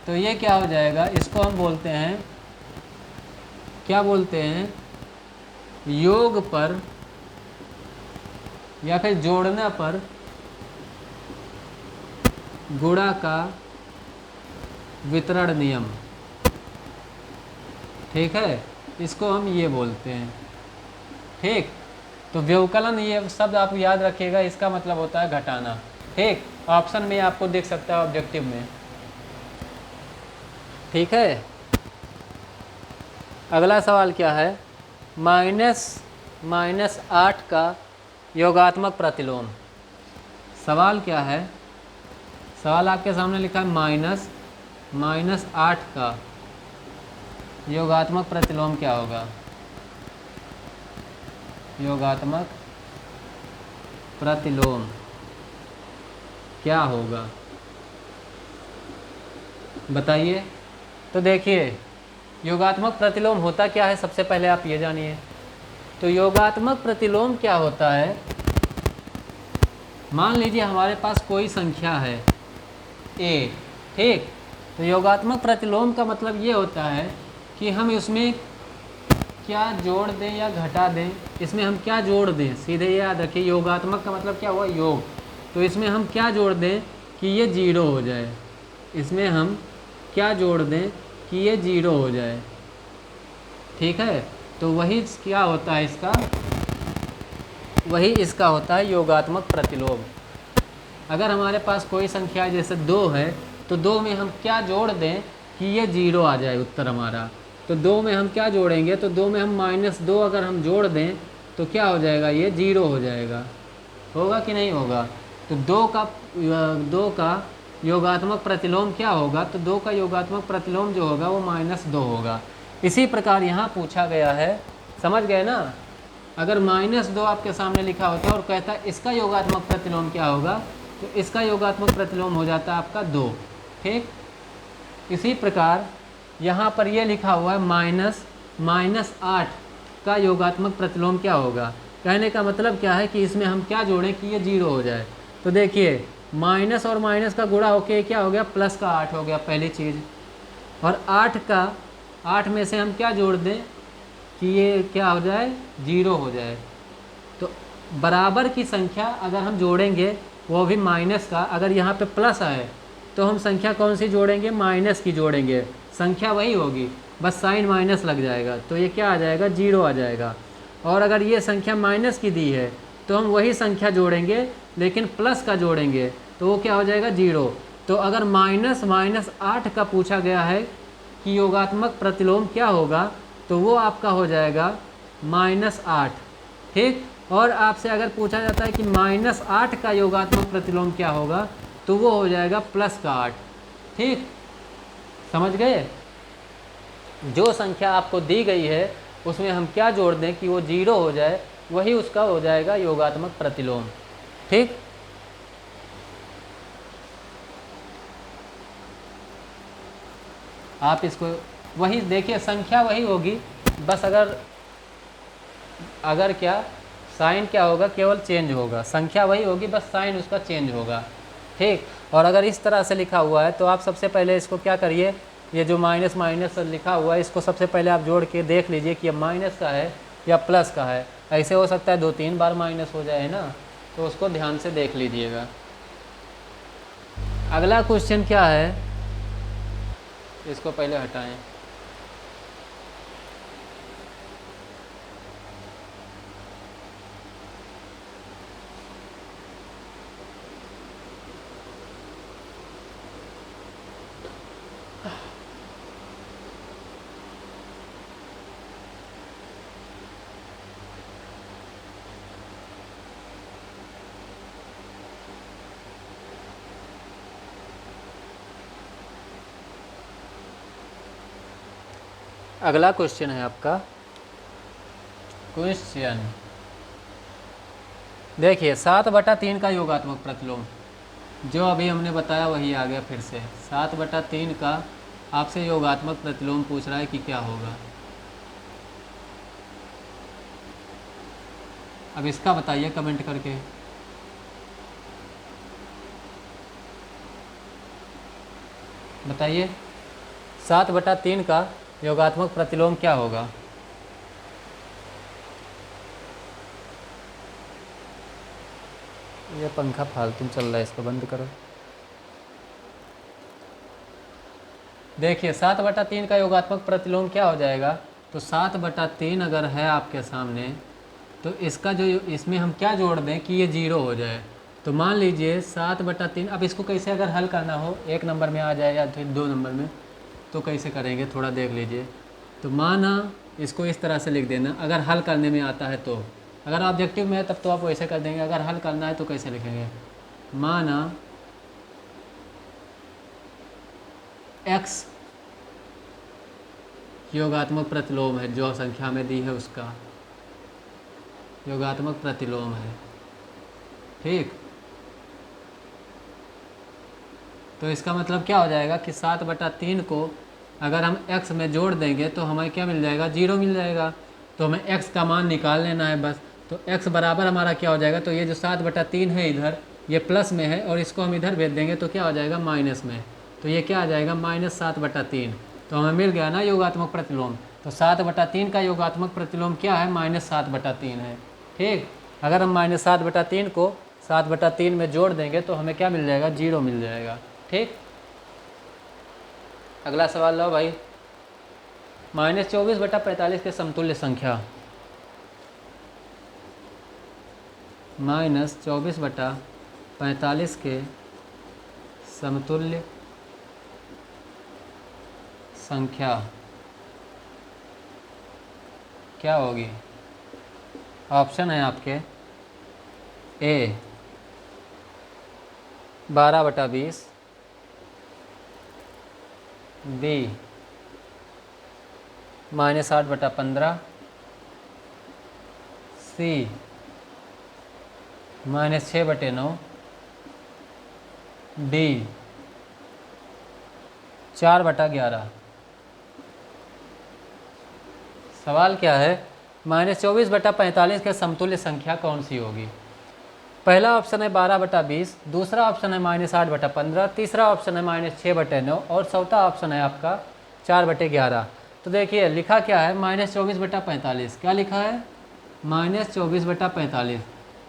तो ये क्या हो जाएगा, इसको हम बोलते हैं, क्या बोलते हैं, योग पर या फिर जोड़ने पर गुणा का वितरण नियम। ठीक है, इसको हम ये बोलते हैं। ठीक, तो व्यवकलन ये शब्द आप याद रखिएगा, इसका मतलब होता है घटाना। ठीक, ऑप्शन में आपको दिख सकता है ऑब्जेक्टिव में। ठीक है, अगला सवाल क्या है, माइनस 8 का योगात्मक प्रतिलोम। सवाल क्या है, सवाल आपके सामने लिखा है माइनस 8 का योगात्मक प्रतिलोम क्या होगा, योगात्मक प्रतिलोम क्या होगा, बताइए। तो देखिए योगात्मक प्रतिलोम होता क्या है, सबसे पहले आप ये जानिए। तो योगात्मक प्रतिलोम क्या होता है, मान लीजिए हमारे पास कोई संख्या है a, ठीक, तो योगात्मक प्रतिलोम का मतलब ये होता है कि हम इसमें क्या जोड़ दें या घटा दें, इसमें हम क्या जोड़ दें, सीधे याद रखिए, योगात्मक का मतलब क्या हुआ, योग, तो इसमें हम क्या जोड़ दें कि ये 0 हो जाए, इसमें हम क्या जोड़ दें कि ये 0 हो जाए। ठीक है, तो वही क्या होता है इसका, वही इसका होता है योगात्मक प्रतिलोम। अगर हमारे पास कोई संख्या जैसे 2 है, तो 2 में हम क्या जोड़ दें कि ये 0 आ जाए उत्तर हमारा, तो 2 में हम क्या जोड़ेंगे, तो 2 में हम -2 अगर हम जोड़ दें तो क्या हो जाएगा, ये 0 हो जाएगा, होगा कि नहीं होगा। तो 2 का योगात्मक प्रतिलोम क्या होगा, तो 2 का योगात्मक प्रतिलोम जो होगा वो -2 होगा। इसी प्रकार यहाँ पूछा गया है, समझ गए ना, अगर -2 आपके सामने लिखा होता है और कहता है इसका योगात्मक प्रतिलोम क्या होगा, तो इसका योगात्मक प्रतिलोम हो जाता है आपका 2। ठीक, इसी प्रकार यहाँ पर ये लिखा हुआ है -8 का योगात्मक प्रतिलोम क्या होगा। कहने का मतलब क्या है कि इसमें हम क्या जोड़ें कि ये 0 हो जाए। तो देखिए माइनस और माइनस का गुणा होके क्या हो गया, प्लस का 8 हो गया पहली चीज़। और 8 में से हम क्या जोड़ दें कि ये क्या हो जाए, 0 हो जाए। तो बराबर की संख्या अगर हम जोड़ेंगे वो भी माइनस का, अगर यहाँ पे प्लस है तो हम संख्या कौन सी जोड़ेंगे, माइनस की जोड़ेंगे। संख्या वही होगी, बस साइन माइनस लग जाएगा, तो ये क्या आ जाएगा, 0 आ जाएगा। और अगर ये संख्या माइनस की दी है तो हम वही संख्या जोड़ेंगे लेकिन प्लस का जोड़ेंगे, तो वो क्या हो जाएगा, 0। तो अगर -8 का पूछा गया है कि योगात्मक प्रतिलोम क्या होगा, तो वो आपका हो जाएगा -8। ठीक, और आपसे अगर पूछा जाता है कि -8 का योगात्मक प्रतिलोम क्या होगा, तो वो हो जाएगा +8। ठीक, समझ गए। जो संख्या आपको दी गई है उसमें हम क्या जोड़ दें कि वो 0 हो जाए, वही उसका हो जाएगा योगात्मक प्रतिलोम। ठीक, आप इसको वही देखिए, संख्या वही होगी, बस अगर क्या साइन क्या होगा, केवल चेंज होगा। संख्या वही होगी, बस साइन उसका चेंज होगा। ठीक, और अगर इस तरह से लिखा हुआ है तो आप सबसे पहले इसको क्या करिए, ये जो माइनस माइनस लिखा हुआ है इसको सबसे पहले आप जोड़ के देख लीजिए कि ये माइनस का है या प्लस का है। ऐसे हो सकता है 2-3 बार माइनस हो जाए, है ना, तो उसको ध्यान से देख लीजिएगा। अगला क्वेश्चन क्या है, इसको पहले हटाएं। अगला क्वेश्चन है आपका, क्वेश्चन देखिए 7/3 का योगात्मक प्रतिलोम, जो अभी हमने बताया वही आ गया फिर से। 7/3 का आपसे योगात्मक प्रतिलोम पूछ रहा है कि क्या होगा। अब इसका बताइए कमेंट करके। बताइए 7/3 का योगात्मक प्रतिलोम क्या होगा। ये पंखा फालतू चल रहा है, इसको बंद करो। देखिए 7/3 का योगात्मक प्रतिलोम क्या हो जाएगा, तो 7/3 अगर है आपके सामने तो इसका जो इसमें हम क्या जोड़ दें कि ये 0 हो जाए। तो मान लीजिए 7/3, अब इसको कैसे अगर हल करना हो, 1 नंबर में आ जाए या फिर 2 नंबर में, तो कैसे करेंगे थोड़ा देख लीजिए। तो माना इसको इस तरह से लिख देना, अगर हल करने में आता है तो। अगर ऑब्जेक्टिव में है तब तो आप वैसे कर देंगे, अगर हल करना है तो कैसे लिखेंगे, माना x योगात्मक प्रतिलोम है, जो संख्या में दी है उसका योगात्मक प्रतिलोम है। ठीक, तो इसका मतलब क्या हो जाएगा कि 7/3 को अगर हम x में जोड़ देंगे तो हमें क्या मिल जाएगा, 0 मिल जाएगा। तो हमें x का मान निकाल लेना है बस। तो x बराबर हमारा क्या हो जाएगा, तो ये जो 7/3 है इधर ये प्लस में है और इसको हम इधर भेज देंगे तो क्या हो जाएगा, माइनस में। तो ये क्या आ जाएगा, -7/3। तो हमें मिल गया ना योगात्मक प्रतिलोम। तो 7/3 का योगात्मक प्रतिलोम क्या है, -7/3 है। ठीक, अगर हम -7/3 को 7/3 में जोड़ देंगे तो हमें क्या मिल जाएगा, 0 मिल जाएगा। ठीक, अगला सवाल लो भाई। -24/45 के समतुल्य संख्या, -24/45 के समतुल्य संख्या क्या होगी। ऑप्शन है आपके, ए 12/20, बी -8/15, सी -6/9, डी 4/11। सवाल क्या है, -24/45 के समतुल्य संख्या कौन सी होगी। पहला ऑप्शन है 12/20, दूसरा ऑप्शन है -8/15, तीसरा ऑप्शन है -6/9 और चौथा ऑप्शन है आपका 4/11। तो देखिए लिखा क्या है, -24/45। क्या लिखा है, -24/45।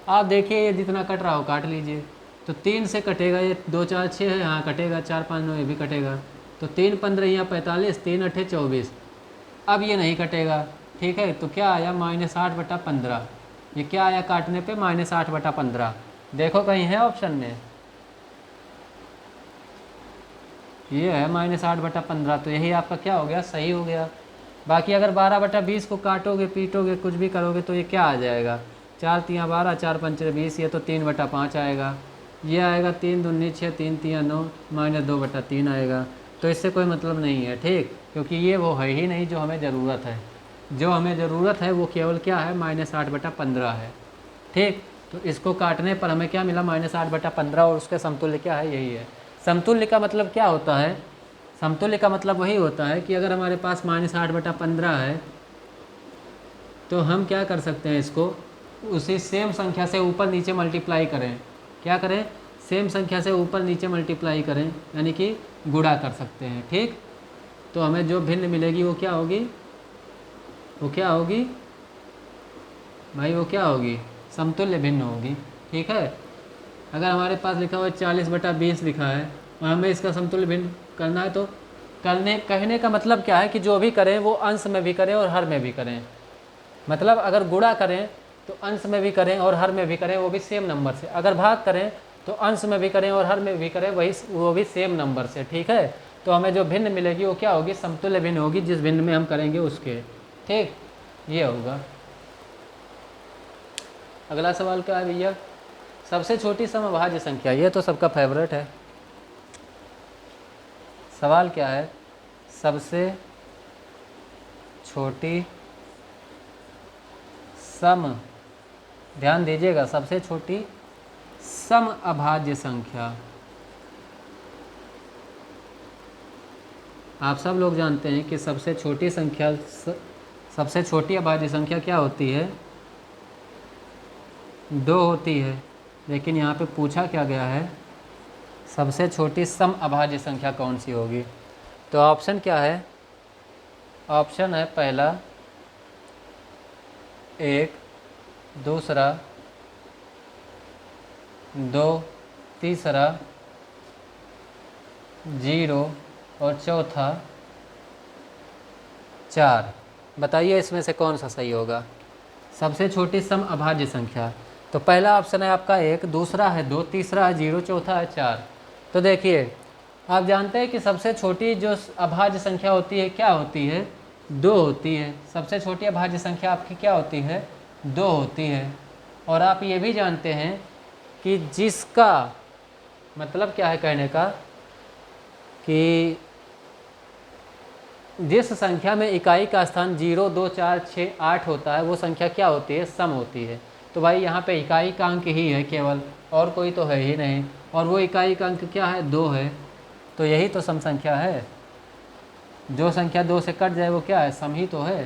आप देखिए ये जितना कट रहा हो काट लीजिए। तो 3 से कटेगा, ये 2 4 6 है, यहाँ कटेगा, 4 5 9 ये भी कटेगा। तो 3 15 यहाँ 45, 3 8 24। अब ये नहीं कटेगा, ठीक है। तो क्या आया, -8/15। ये क्या आया काटने पे, -8/15। देखो कहीं है ऑप्शन में, ये है -8/15। तो यही आपका क्या हो गया, सही हो गया। बाकी अगर 12/20 को काटोगे पीटोगे कुछ भी करोगे तो ये क्या आ जाएगा, 4 3 12, 4 5 20, ये तो 3/5 आएगा। ये आएगा 3 दूनी 6, 3 3 9, -2/3 आएगा। तो इससे कोई मतलब नहीं है, ठीक, क्योंकि ये वो है ही नहीं जो हमें ज़रूरत है। जो हमें ज़रूरत है वो केवल क्या है, -8/15 है, ठीक। तो इसको काटने पर हमें क्या मिला, -8/15 और उसके समतुल्य क्या है, यही है। समतुल्य का मतलब क्या होता है, समतुल्य का मतलब वही होता है कि अगर हमारे पास -8/15 है तो हम क्या कर सकते हैं, इसको उसी सेम संख्या से ऊपर नीचे मल्टीप्लाई करें। क्या करें, सेम संख्या से ऊपर नीचे मल्टीप्लाई करें, यानी कि गुणा कर सकते हैं, ठीक। तो हमें जो भिन्न मिलेगी वो क्या होगी, वो क्या होगी भाई, वो क्या होगी, समतुल्य भिन्न होगी, ठीक है। अगर हमारे पास लिखा हुआ 40/20 लिखा है और हमें इसका समतुल्य भिन्न करना है, तो कहने का मतलब क्या है कि जो भी करें वो अंश में भी करें और हर में भी करें। मतलब अगर गुणा करें तो अंश में भी करें और हर में भी करें, वो भी सेम नंबर से। अगर भाग करें तो अंश में भी करें और हर में भी करें, वो भी सेम नंबर से, ठीक है। तो हमें जो भिन्न मिलेगी वो क्या होगी, समतुल्य भिन्न होगी, जिस भिन्न में हम करेंगे उसके, ठीक, ये होगा। अगला सवाल क्या है भैया, सबसे छोटी समअभाज्य संख्या, ये तो सबका फेवरेट है। सवाल क्या है, सबसे छोटी सम, ध्यान दीजिएगा, सबसे छोटी समअभाज्य संख्या। आप सब लोग जानते हैं कि सबसे छोटी संख्या, सबसे छोटी अभाज्य संख्या क्या होती है, 2 होती है। लेकिन यहाँ पे पूछा क्या गया है, सबसे छोटी सम अभाज्य संख्या कौन सी होगी। तो ऑप्शन क्या है, ऑप्शन है पहला 1, दूसरा 2, तीसरा 0 और चौथा 4। बताइए इसमें से कौन सा सही होगा, सबसे छोटी सम अभाज्य संख्या। तो पहला ऑप्शन है आपका 1, दूसरा है 2, तीसरा है 0, चौथा है 4। तो देखिए आप जानते हैं कि सबसे छोटी जो अभाज्य संख्या होती है क्या होती है, 2 होती है। सबसे छोटी अभाज्य संख्या आपकी क्या होती है, 2 होती है। और आप ये भी जानते हैं कि जिसका मतलब क्या है कहने का, कि जिस संख्या में इकाई का स्थान 0 2 4 6 8 होता है वो संख्या क्या होती है, सम होती है। तो भाई यहाँ पे इकाई का अंक ही है केवल, और कोई तो है ही नहीं, और वो इकाई का अंक क्या है, 2 है। तो यही तो सम संख्या है। जो संख्या 2 से कट जाए वो क्या है, सम ही तो है।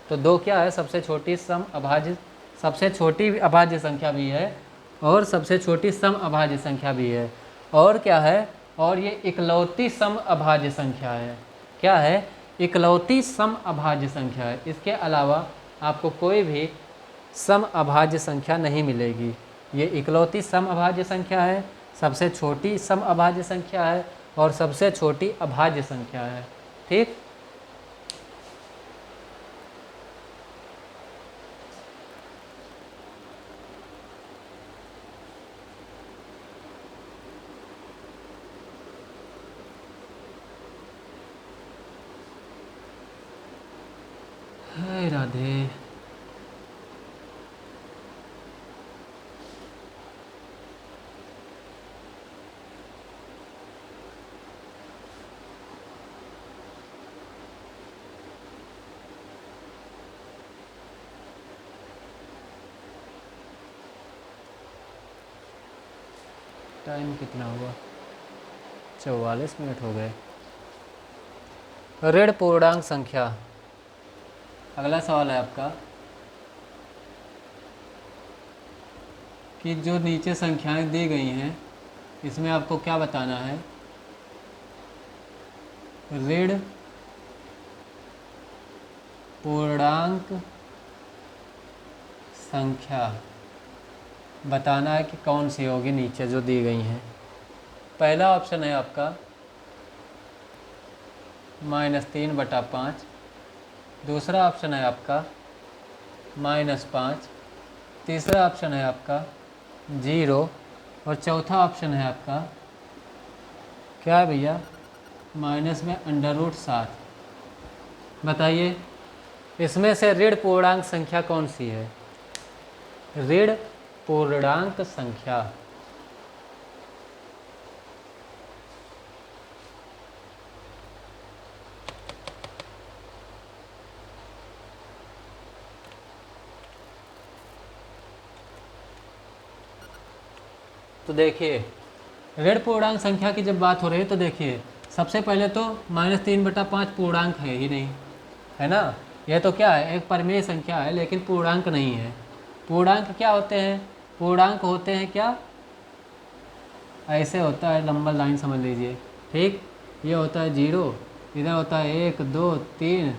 तो 2 क्या है, सबसे छोटी सम अभाज्य, सबसे छोटी अभाज्य संख्या भी है और सबसे छोटी सम अभाज्य संख्या भी है। और क्या है, और ये इकलौती सम अभाज्य संख्या है। क्या है, इकलौती सम अभाज्य संख्या है। इसके अलावा आपको कोई भी सम अभाज्य संख्या नहीं मिलेगी। ये इकलौती सम अभाज्य संख्या है, सबसे छोटी सम अभाज्य संख्या है और सबसे छोटी अभाज्य संख्या है, ठीक। हे राधे। टाइम कितना हुआ? 44 मिनट हो गए। ऋण पूर्णांक संख्या, अगला सवाल है आपका कि जो नीचे संख्याएं दी गई हैं इसमें आपको क्या बताना है। ऋण पूर्णांक संख्या बताना है कि कौन सी होगी नीचे जो दी गई हैं। पहला ऑप्शन है आपका -3/5, दूसरा ऑप्शन है आपका -5, तीसरा ऑप्शन है आपका 0 और चौथा ऑप्शन है आपका क्या है भैया, माइनस में √7। बताइए इसमें से ऋण पूर्णांक संख्या कौन सी है। ऋण पूर्णांक संख्या, तो देखिए ऋण पूर्णांक संख्या की जब बात हो रही है तो देखिए सबसे पहले तो -3/5 पूर्णांक है ही नहीं, है ना। यह तो क्या है, एक परिमेय संख्या है लेकिन पूर्णांक नहीं है। पूर्णांक क्या होते हैं, पूर्णांक होते हैं क्या, ऐसे होता है, लंबा लाइन समझ लीजिए, ठीक। ये होता है 0, इधर होता है 1 2 3,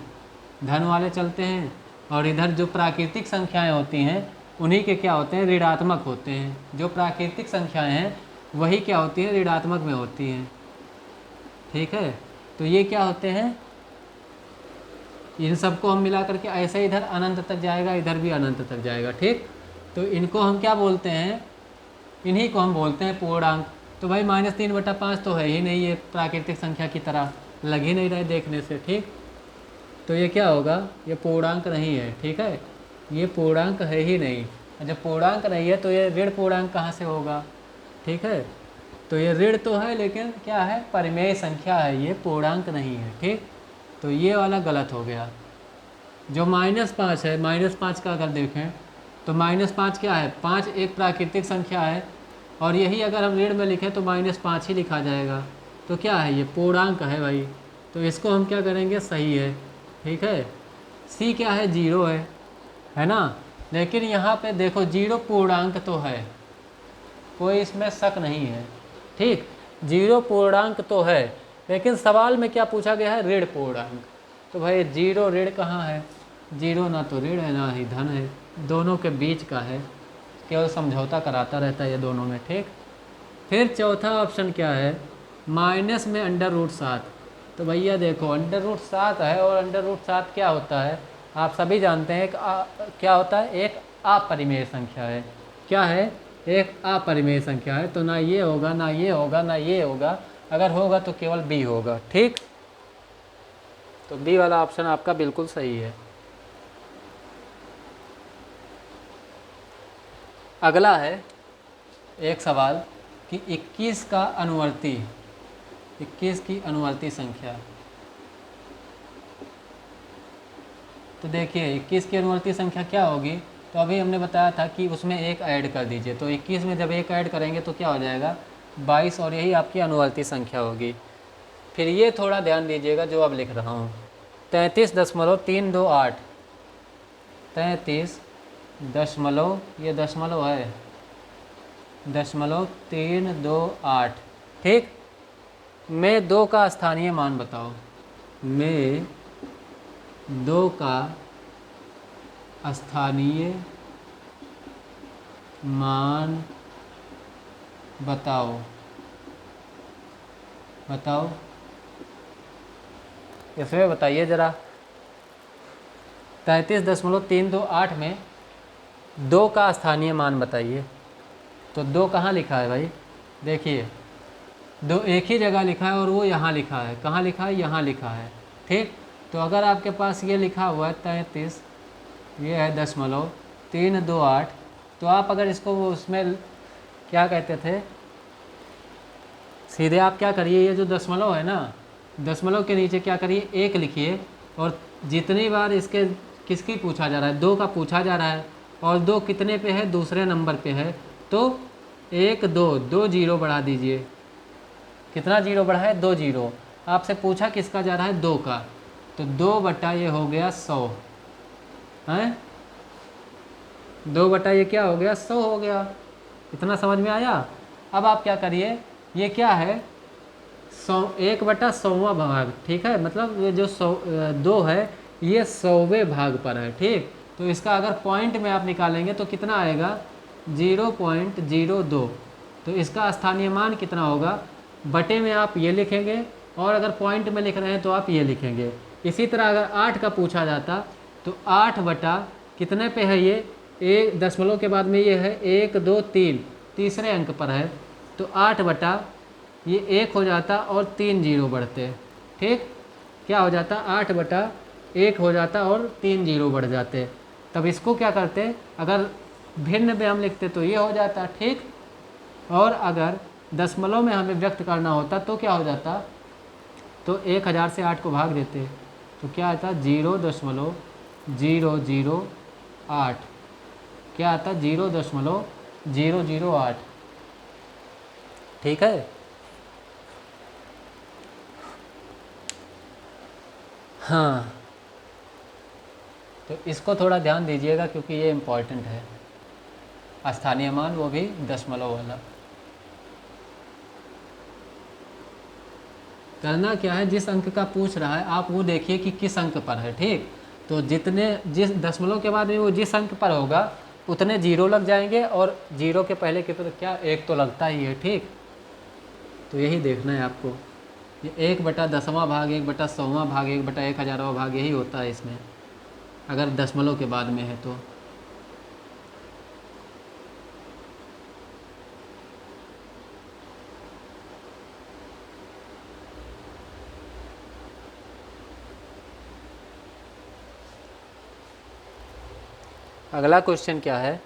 धन वाले चलते हैं, और इधर जो प्राकृतिक संख्याएं होती हैं उन्हीं के क्या होते हैं, ऋणात्मक होते हैं। जो प्राकृतिक संख्याएं हैं वही क्या होती हैं, ऋणात्मक में होती हैं, ठीक है। तो ये क्या होते हैं, इन सबको हम मिला करके ऐसे इधर अनंत तक जाएगा, इधर भी अनंत तक जाएगा, ठीक। तो इनको हम क्या बोलते हैं, इन्हीं को हम बोलते हैं पूर्णांक। तो भाई -3/5 तो है ही नहीं, ये प्राकृतिक संख्या की तरह लग ही नहीं रहा है देखने से, ठीक। तो ये क्या होगा, ये पूर्णांक नहीं है, ठीक है, ये पूर्णांक है ही नहीं। जब पूर्णांक नहीं है तो ये ऋण पूर्णांक कहाँ से होगा, ठीक है। तो ये ऋण तो है लेकिन क्या है, परिमेय संख्या है, ये पूर्णांक नहीं है, ठीक। तो ये वाला गलत हो गया। जो -5 है, -5 का अगर देखें तो -5 क्या है, 5 एक प्राकृतिक संख्या है, और यही अगर हम ऋण में लिखें तो -5 ही लिखा जाएगा। तो क्या है, ये पूर्णांक है भाई, तो इसको हम क्या करेंगे, सही है, ठीक है। सी क्या है, 0 है ना। लेकिन यहाँ पे देखो 0 पूर्णांक तो है, कोई इसमें शक नहीं है, ठीक। 0 पूर्णांक तो है, लेकिन सवाल में क्या पूछा गया है, ऋण पूर्णांक। तो भाई 0 ऋण कहाँ है, 0 ना तो ऋण है ना ही धन है, दोनों के बीच का है, केवल समझौता कराता रहता है ये दोनों में, ठीक। फिर चौथा ऑप्शन क्या है, माइनस में √7। तो भैया देखो √7 है, और √7 क्या होता है, आप सभी जानते हैं, क्या होता है, एक अपरिमेय संख्या है। क्या है, एक अपरिमेय संख्या है। तो ना ये होगा ना ये होगा ना ये होगा, अगर होगा तो केवल बी होगा, ठीक। तो बी वाला ऑप्शन आपका बिल्कुल सही है। अगला है एक सवाल कि 21 का अनुवर्ती, 21 की अनुवर्ती संख्या। तो देखिए 21 की अनुवर्ती संख्या क्या होगी, तो अभी हमने बताया था कि उसमें 1 ऐड कर दीजिए। तो 21 में जब 1 ऐड करेंगे तो क्या हो जाएगा, 22, और यही आपकी अनुवर्ती संख्या होगी। फिर ये थोड़ा ध्यान दीजिएगा जो अब लिख रहा हूँ, 33.328, 33 दशमलव, ये दशमलव है, 0.328, ठीक। में 2 का स्थानीय मान बताओ, में 2 का स्थानीय मान बताओ, बताओ इसमें बताइए ज़रा। 33.328 में 2 का स्थानीय मान बताइए। तो 2 कहाँ लिखा है भाई, देखिए 2 एक ही जगह लिखा है, और वो यहाँ लिखा है, कहाँ लिखा है, यहाँ लिखा है, ठीक। तो अगर आपके पास ये लिखा हुआ है 33, ये है 0.328, तो आप अगर इसको वो उसमें क्या कहते थे, सीधे आप क्या करिए, ये जो दशमलव है ना, दशमलव के नीचे क्या करिए, 1 लिखिए, और जितनी बार इसके किसकी पूछा जा रहा है, 2 का पूछा जा रहा है, और 2 कितने पे है, दूसरे नंबर पे है, तो 1 2 2 0 बढ़ा दीजिए, कितना जीरो बढ़ा है? 2 जीरो। आपसे पूछा किसका जा रहा है? 2 का, तो 2 बटा ये हो गया 100 है, 2 बटा ये क्या हो गया? 100 हो गया। इतना समझ में आया? अब आप क्या करिए, ये क्या है? 100 बटा 100वां भाग, ठीक है, मतलब ये जो 2 है ये 100वें भाग पर है, ठीक। तो इसका अगर पॉइंट में आप निकालेंगे तो कितना आएगा? 0.02। तो इसका स्थानीय मान कितना होगा? बटे में आप ये लिखेंगे और अगर पॉइंट में लिख रहे हैं तो आप ये लिखेंगे। इसी तरह अगर 8 का पूछा जाता तो 8 बटा कितने पे है ये? एक दशमलव के बाद में ये है 1 2 3, तीसरे अंक पर है, तो 8 बटा ये 1 हो जाता और 3 जीरो बढ़ते, ठीक। क्या हो जाता? 8 बटा 1 हो जाता और 3 जीरो बढ़ जाते। तब इसको क्या करते, अगर भिन्न में हम लिखते तो ये हो जाता, ठीक। और अगर दशमलव में हमें व्यक्त करना होता तो क्या हो जाता? तो 1000 से 8 को भाग देते तो क्या आता? 0.008। क्या आता? 0.008, ठीक है। हाँ, तो इसको थोड़ा ध्यान दीजिएगा क्योंकि ये इम्पॉर्टेंट है, स्थानीय मान वो भी दशमलव वाला। करना क्या है, जिस अंक का पूछ रहा है आप वो देखिए कि किस अंक पर है, ठीक। तो जिस दशमलव के बाद में वो जिस अंक पर होगा उतने जीरो लग जाएंगे और जीरो के पहले कितने, क्या 1 तो लगता ही है, ठीक। तो यही देखना है आपको, ये 1 बटा 10वां भाग, 1 बटा 100वां भाग, 1 बटा 1000वां भाग, यही होता है इसमें अगर दशमलव के बाद में है तो। अगला क्वेश्चन क्या है?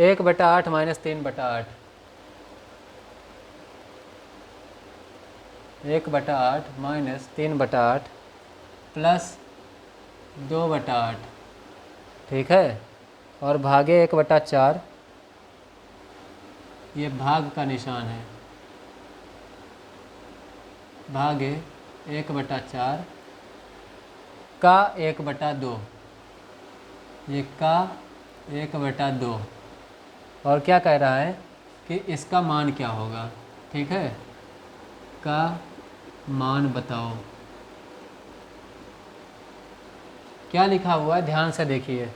1 बटा 8 माइनस 3 बटा 8, 1 बटा 8 माइनस 3 बटा 8 प्लस 2 बटा 8, ठीक है। और भागे 1 बटा 4, ये भाग का निशान है, भागे 1 बटा 4 का 1 बटा 2, ये का 1 बटा 2। और क्या कह रहा है कि इसका मान क्या होगा, ठीक है, का मान बताओ। क्या लिखा हुआ है ध्यान से देखिए,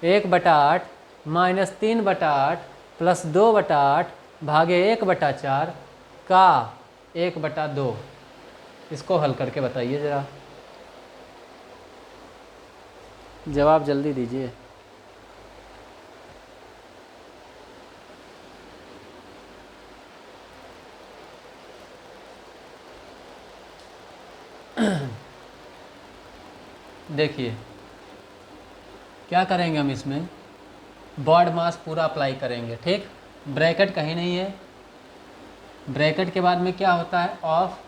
1 बटा 8 माइनस 3 बटा 8 प्लस 2 बटा 8 भागे 1 बटा 4 का 1 बटा 2। इसको हल करके बताइए ज़रा, जवाब जल्दी दीजिए। देखिए क्या करेंगे हम, इसमें बॉड मास पूरा अप्लाई करेंगे, ठीक। ब्रैकेट कहीं नहीं है, ब्रैकेट के बाद में क्या होता है? ऑफ,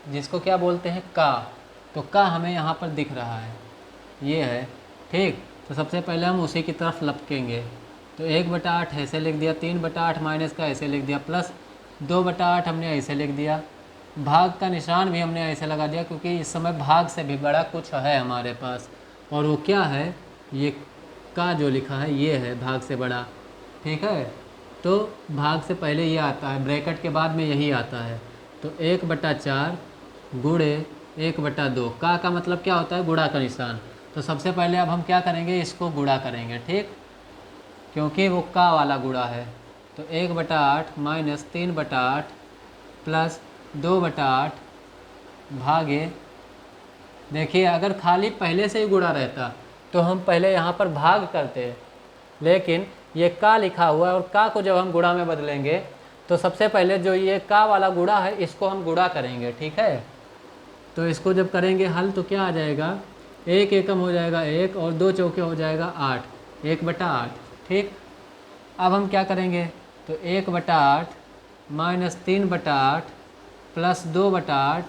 जिसको क्या बोलते हैं? का। तो का हमें यहाँ पर दिख रहा है, ये है, ठीक। तो सबसे पहले हम उसी की तरफ लपकेंगे। तो 1 बटा 8 ऐसे लिख दिया, 3 बटा 8 माइनस का ऐसे लिख दिया, प्लस 2 बटा 8 हमने ऐसे लिख दिया, भाग का निशान भी हमने ऐसे लगा दिया क्योंकि इस समय भाग से भी बड़ा कुछ है हमारे पास, और वो क्या है? ये का जो लिखा है ये है भाग से बड़ा, ठीक है। तो भाग से पहले ये आता है, ब्रैकेट के बाद में यही आता है। तो 1 बटा 4 गुणे 1 बटा 2, का मतलब क्या होता है? गुणा का निशान। तो सबसे पहले अब हम क्या करेंगे? इसको गुणा करेंगे, ठीक, क्योंकि वो का वाला गुणा है। तो 1 बटा 8 माइनस 3 बटा 8 प्लस 2 बटा 8 भागे, देखिए अगर खाली पहले से ही गुणा रहता तो हम पहले यहाँ पर भाग करते, लेकिन ये का लिखा हुआ है और का को जब हम गुणा में बदलेंगे तो सबसे पहले जो ये का वाला गुणा है इसको हम गुणा करेंगे, ठीक है। तो इसको जब करेंगे हल तो क्या आ जाएगा? 1 एकम हो जाएगा 1 और 2 चौके हो जाएगा 8, 1 बटा 8, ठीक। अब हम क्या करेंगे? तो 1 बटा 8 माइनस 3 बटा 8 प्लस 2 बटा 8।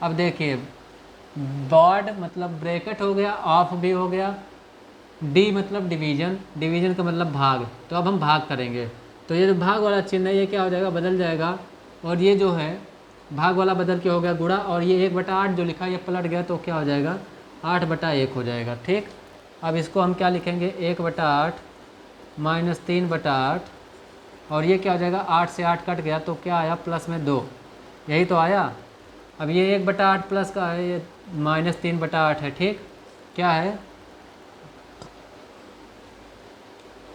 अब देखिए बॉड मतलब ब्रैकेट हो गया, ऑफ भी हो गया, डी मतलब डिवीजन, डिवीजन का मतलब भाग। तो अब हम भाग करेंगे, तो ये जो भाग वाला चिन्ह है ये क्या हो जाएगा, बदल जाएगा। और ये जो है भाग वाला बदल के हो गया गुणा, और ये 1/8 जो लिखा है ये पलट गया तो क्या हो जाएगा, 8/1 हो जाएगा। ठीक, अब इसको हम क्या लिखेंगे, 1/8 माइनस 3/8, और ये क्या हो जाएगा, 8 से 8 कट गया तो क्या आया, प्लस में 2, यही तो आया। अब ये 1/8 प्लस का है, ये -3/8 है। ठीक, क्या है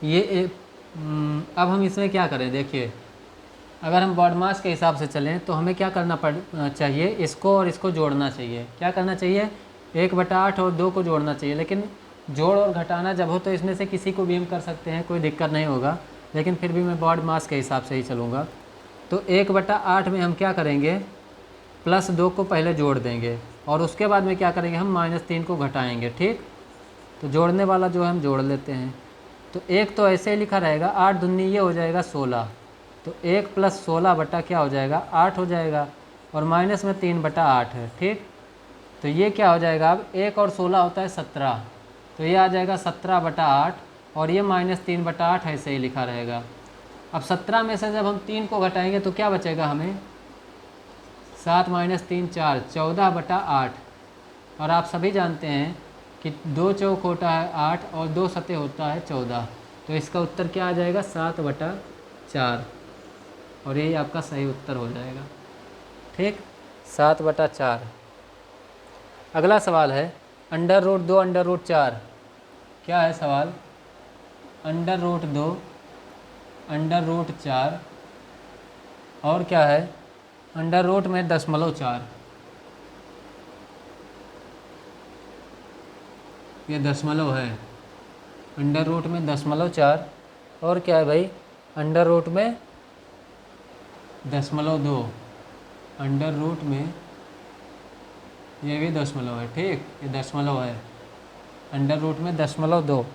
ये अब हम इसमें क्या करें, देखिए अगर हम बॉड मास के हिसाब से चलें तो हमें क्या करना चाहिए, इसको और इसको जोड़ना चाहिए। क्या करना चाहिए, 1/8 और 2 को जोड़ना चाहिए। लेकिन जोड़ और घटाना जब हो तो इसमें से किसी को भी हम कर सकते हैं, कोई दिक्कत नहीं होगा, लेकिन फिर भी मैं बॉड मास के हिसाब से ही चलूँगा। तो 1/8 में हम क्या करेंगे, +2 को पहले जोड़ देंगे और उसके बाद में क्या करेंगे, हम -3 को घटाएंगे। ठीक, तो जोड़ने वाला जो है हम जोड़ लेते हैं। तो एक तो ऐसे ही लिखा रहेगा, 8 दूनी ये हो जाएगा 16, तो 1 + 16 बटा क्या हो जाएगा, 8 हो जाएगा, और माइनस में 3/8 है। ठीक, तो ये क्या हो जाएगा, अब 1 और 16 होता है 17, तो ये आ जाएगा 17/8, और ये -3/8 ऐसे ही लिखा रहेगा। अब 17 में से जब हम 3 को घटाएंगे तो क्या बचेगा हमें, 7 - 3 4, 14/8। और आप सभी जानते हैं कि 2 चौक होता है 8 और 2 सतह होता है 14, तो इसका उत्तर क्या आ जाएगा, 7/4, और यही आपका सही उत्तर हो जाएगा। ठीक, 7/4। अगला सवाल है √2 √4। क्या है सवाल, √2 √4, और क्या है, अंडर रूट में 0.4, ये दशमलव है, √2 में 0.4, और क्या है भाई, √2 में 0.2, √2 में ये भी दशमलव है। ठीक, ये दशमलव है, √2 में 0.2।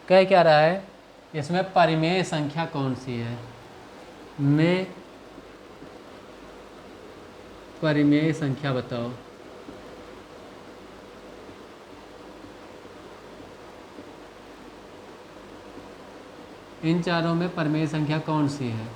कह क्या रहा है, इसमें परिमेय संख्या कौन सी है, में परिमेय संख्या बताओ। इन चारों में परिमेय संख्या कौन सी है,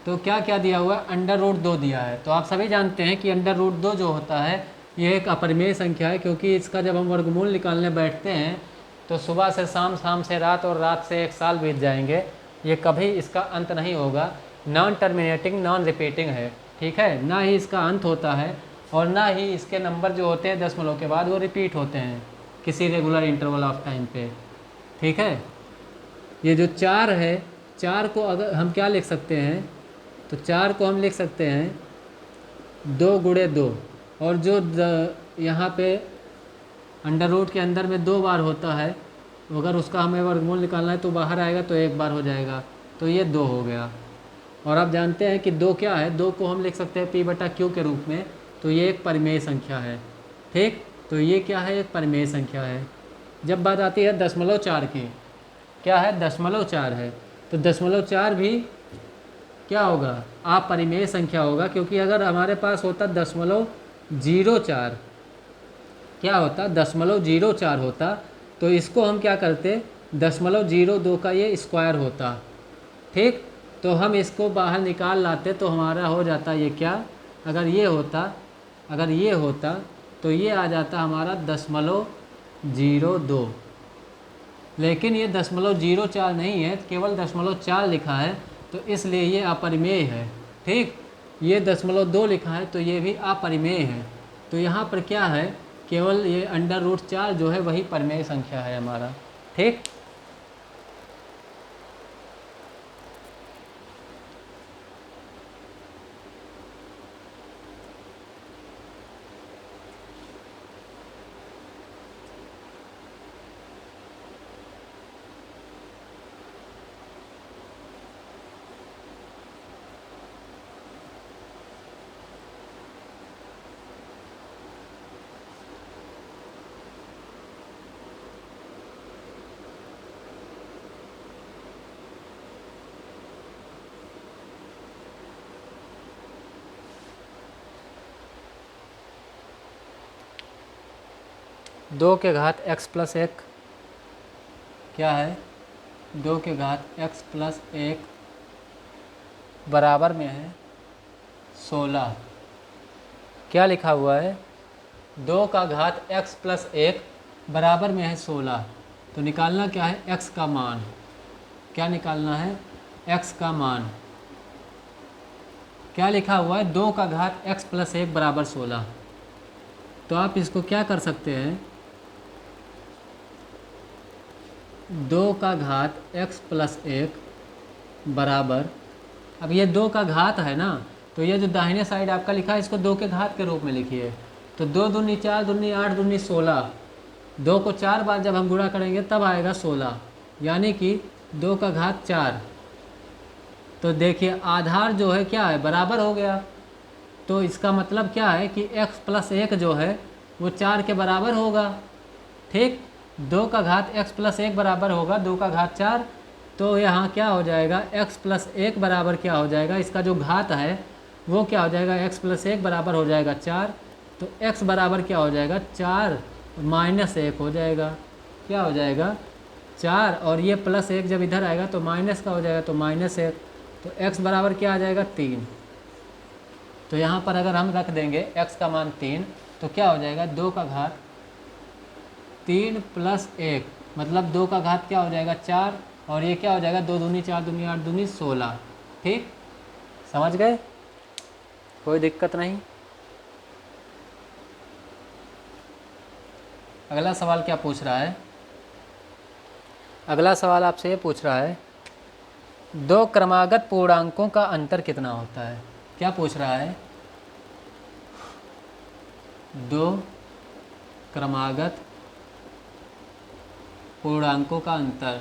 तो क्या क्या दिया हुआ है, √2 दिया है। तो आप सभी जानते हैं कि √2 जो होता है ये एक अपरिमेय संख्या है, क्योंकि इसका जब हम वर्गमूल निकालने बैठते हैं तो सुबह से शाम, शाम से रात, और रात से 1 साल बीत जाएंगे, ये कभी इसका अंत नहीं होगा। नॉन टर्मिनेटिंग, नॉन रिपीटिंग है। ठीक है, ना ही इसका अंत होता है और ना ही इसके नंबर जो होते हैं दशमलव के बाद वो रिपीट होते हैं किसी रेगुलर इंटरवल ऑफ टाइम पे। ठीक है, ये जो 4 है, 4 को अगर हम क्या लिख सकते हैं, तो 4 को हम लिख सकते हैं 2 × 2, और जो यहाँ पे √2 के अंदर में 2 बार होता है, अगर उसका हमें वर्गमूल निकालना है तो बाहर आएगा तो 1 बार हो जाएगा, तो ये 2 हो गया। और आप जानते हैं कि 2 क्या है, 2 को हम लिख सकते हैं P/Q के रूप में, तो ये एक परिमेय संख्या है। ठीक, तो ये क्या है, एक परिमेय संख्या है। जब बात आती है 0.4 की, क्या है, 0.4 है, तो 0.4 भी क्या होगा, अपरिमेय संख्या होगा, क्योंकि अगर हमारे पास होता 0.04, क्या होता, 0.04 होता, तो इसको हम क्या करते, 0.02 का ये स्क्वायर होता। ठीक, तो हम इसको बाहर निकाल लाते तो हमारा हो जाता ये क्या, अगर ये होता तो ये आ जाता हमारा 0.02, लेकिन ये 0.04 नहीं है, केवल 0.4 लिखा है, तो इसलिए ये अपरिमेय है। ठीक, ये 0.2 लिखा है तो ये भी अपरिमेय है। तो यहाँ पर क्या है, केवल ये √4 जो है वही परिमेय संख्या है हमारा। ठीक, दो के घात x + 1 क्या है, 2 के घात x प्लस 1 बराबर में है 16। क्या लिखा हुआ है, 2 का घात x प्लस 1 बराबर में है 16। तो निकालना क्या है, x का मान। क्या निकालना है, x का मान। क्या लिखा हुआ है, 2 का घात x प्लस 1 बराबर 16। तो आप इसको क्या कर सकते हैं, 2 का घात x प्लस 1 बराबर, अब ये 2 का घात है ना, तो ये जो दाहिने साइड आपका लिखा है इसको 2 के घात के रूप में लिखिए। तो 2 दूनी 4, दूनी 8, दूनी 16, 2 को 4 बार जब हम गुणा करेंगे तब आएगा 16, यानी कि 2 का घात 4। तो देखिए आधार जो है क्या है, बराबर हो गया। तो इसका मतलब क्या है कि x प्लस 1 जो है वो 4 के बराबर होगा। ठीक, 2 का घात x प्लस 1 बराबर होगा 2 का घात 4। तो यहाँ क्या हो जाएगा, x प्लस 1 बराबर क्या हो जाएगा, इसका जो घात है वो क्या हो जाएगा, x प्लस 1 बराबर हो जाएगा 4। तो x बराबर क्या हो जाएगा, 4 माइनस 1 हो जाएगा। क्या हो जाएगा, 4, और ये प्लस 1 जब इधर आएगा तो माइनस का हो जाएगा, तो माइनस 1। तो x बराबर क्या आ जाएगा, 3। तो यहाँ पर अगर हम रख देंगे x का मान 3, तो क्या हो जाएगा, 2 का घात 3 प्लस 1, मतलब 2 का घात क्या हो जाएगा, 4, और ये क्या हो जाएगा, 2 दूनी 4, दूनी 8, दूनी 16। ठीक, समझ गए, कोई दिक्कत नहीं। अगला सवाल क्या पूछ रहा है, अगला सवाल आपसे ये पूछ रहा है, 2 क्रमागत पूर्णांकों का अंतर कितना होता है। क्या पूछ रहा है, 2 क्रमागत पूर्णांकों का अंतर।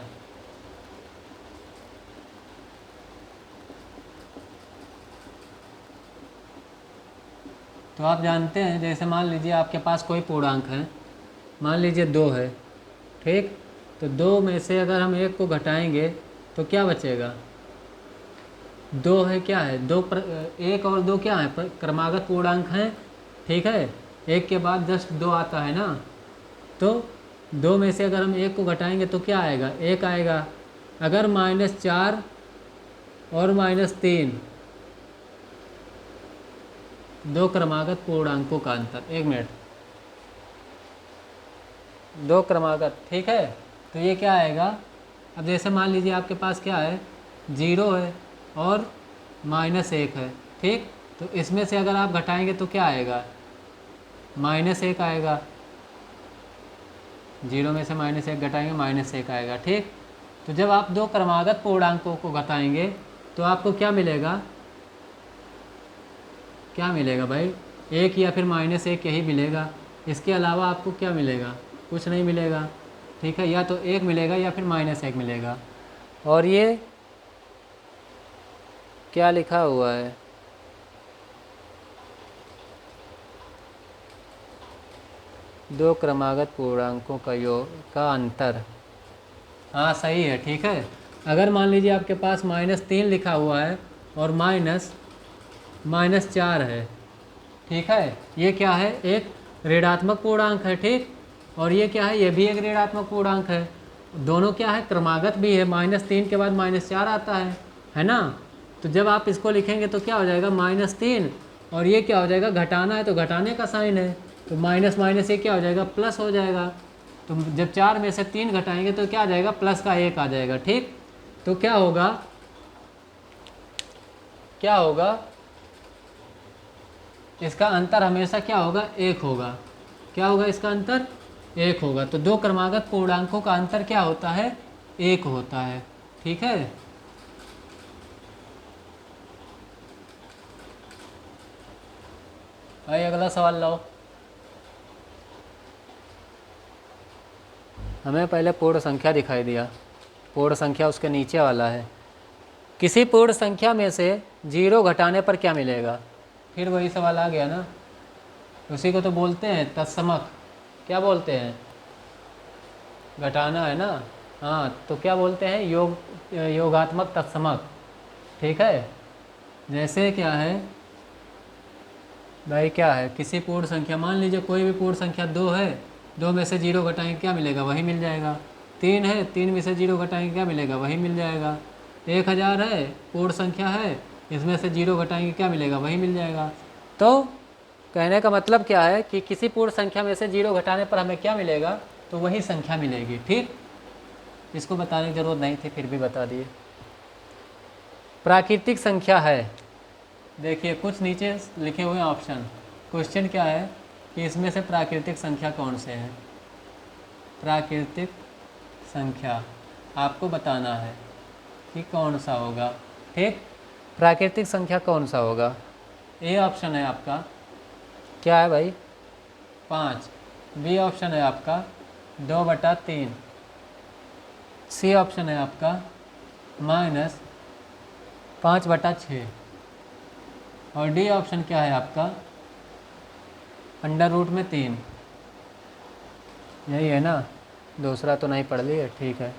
तो आप जानते हैं, जैसे मान लीजिए आपके पास कोई पूर्णांक है, मान लीजिए 2 है। ठीक, तो 2 में से अगर हम 1 को घटाएंगे तो क्या बचेगा, 2 है, क्या है, 1 और 2 क्या है, क्रमागत पूर्णांक हैं। ठीक है, 1 के बाद जस्ट 2 आता है ना, तो 2 में से अगर हम 1 को घटाएंगे तो क्या आएगा, 1 आएगा। अगर -4 और -3 2 क्रमागत पूर्णांकों का अंतर, 1 मिनट, 2 क्रमागत, ठीक है, तो ये क्या आएगा। अब जैसे मान लीजिए आपके पास क्या है, 0 है और -1 है। ठीक, तो इसमें से अगर आप घटाएंगे तो क्या आएगा, -1 आएगा। 0 में से -1 घटाएंगे, -1 आएगा। ठीक, तो जब आप 2 क्रमागत पूर्णांकों को घटाएंगे तो आपको क्या मिलेगा, क्या मिलेगा भाई, 1 या फिर -1 यही मिलेगा। इसके अलावा आपको क्या मिलेगा, कुछ नहीं मिलेगा। ठीक है, या तो 1 मिलेगा या फिर -1 मिलेगा। और ये क्या लिखा हुआ है, दो क्रमागत पूर्णांकों का योग का अंतर। हाँ सही है। ठीक है, अगर मान लीजिए आपके पास -3 लिखा हुआ है और -4 है। ठीक है, ये क्या है, एक ऋणात्मक पूर्णांक है। ठीक, और ये क्या है, ये भी एक ऋणात्मक पूर्णांक है। दोनों क्या है, क्रमागत भी है। -3 के बाद -4 आता है ना। तो जब आप इसको लिखेंगे तो क्या हो जाएगा, -3, और ये क्या हो जाएगा, घटाना है तो घटाने का साइन है, तो माइनस माइनस ये क्या हो जाएगा, प्लस हो जाएगा। तो जब 4 में से 3 घटाएंगे तो क्या आ जाएगा, प्लस का 1 आ जाएगा। ठीक, तो क्या होगा, क्या होगा, इसका अंतर हमेशा क्या होगा, 1 होगा। क्या होगा, इसका अंतर 1 होगा। तो 2 क्रमागत पूर्णांकों का अंतर क्या होता है, 1 होता है। ठीक है, भाई अगला सवाल लाओ। हमें पहले पूर्ण संख्या दिखाई दिया, पूर्ण संख्या उसके नीचे वाला है। किसी पूर्ण संख्या में से 0 घटाने पर क्या मिलेगा, फिर वही सवाल आ गया ना। उसी को तो बोलते हैं तत्समक। क्या बोलते हैं, घटाना है ना। हाँ, तो क्या बोलते हैं, योगात्मक तत्समक। ठीक है, जैसे क्या है भाई, क्या है, किसी पूर्ण संख्या, मान लीजिए कोई भी पूर्ण संख्या 2 है, 2 में से 0 घटाएंगे क्या मिलेगा, वही मिल जाएगा। 3 है, 3 में से 0 घटाएंगे क्या मिलेगा, वही मिल जाएगा। 1000 है, पूर्ण संख्या है, इसमें से 0 घटाएंगे क्या मिलेगा, वही मिल जाएगा। तो कहने का मतलब क्या है कि किसी पूर्ण संख्या में से 0 घटाने पर हमें क्या मिलेगा, तो वही संख्या मिलेगी। ठीक, इसको बताने की जरूरत नहीं थी, फिर भी बता दिए। प्राकृतिक संख्या है, देखिए कुछ नीचे लिखे हुए ऑप्शन। क्वेश्चन क्या है कि इसमें से प्राकृतिक संख्या कौन से हैं। प्राकृतिक संख्या आपको बताना है कि कौन सा होगा। ठीक, प्राकृतिक संख्या कौन सा होगा। ए ऑप्शन है आपका, क्या है भाई, 5। बी ऑप्शन है आपका 2/3। सी ऑप्शन है आपका -5/6। और डी ऑप्शन क्या है आपका, √3। यही है ना, दूसरा तो नहीं पढ़ लिए, ठीक है।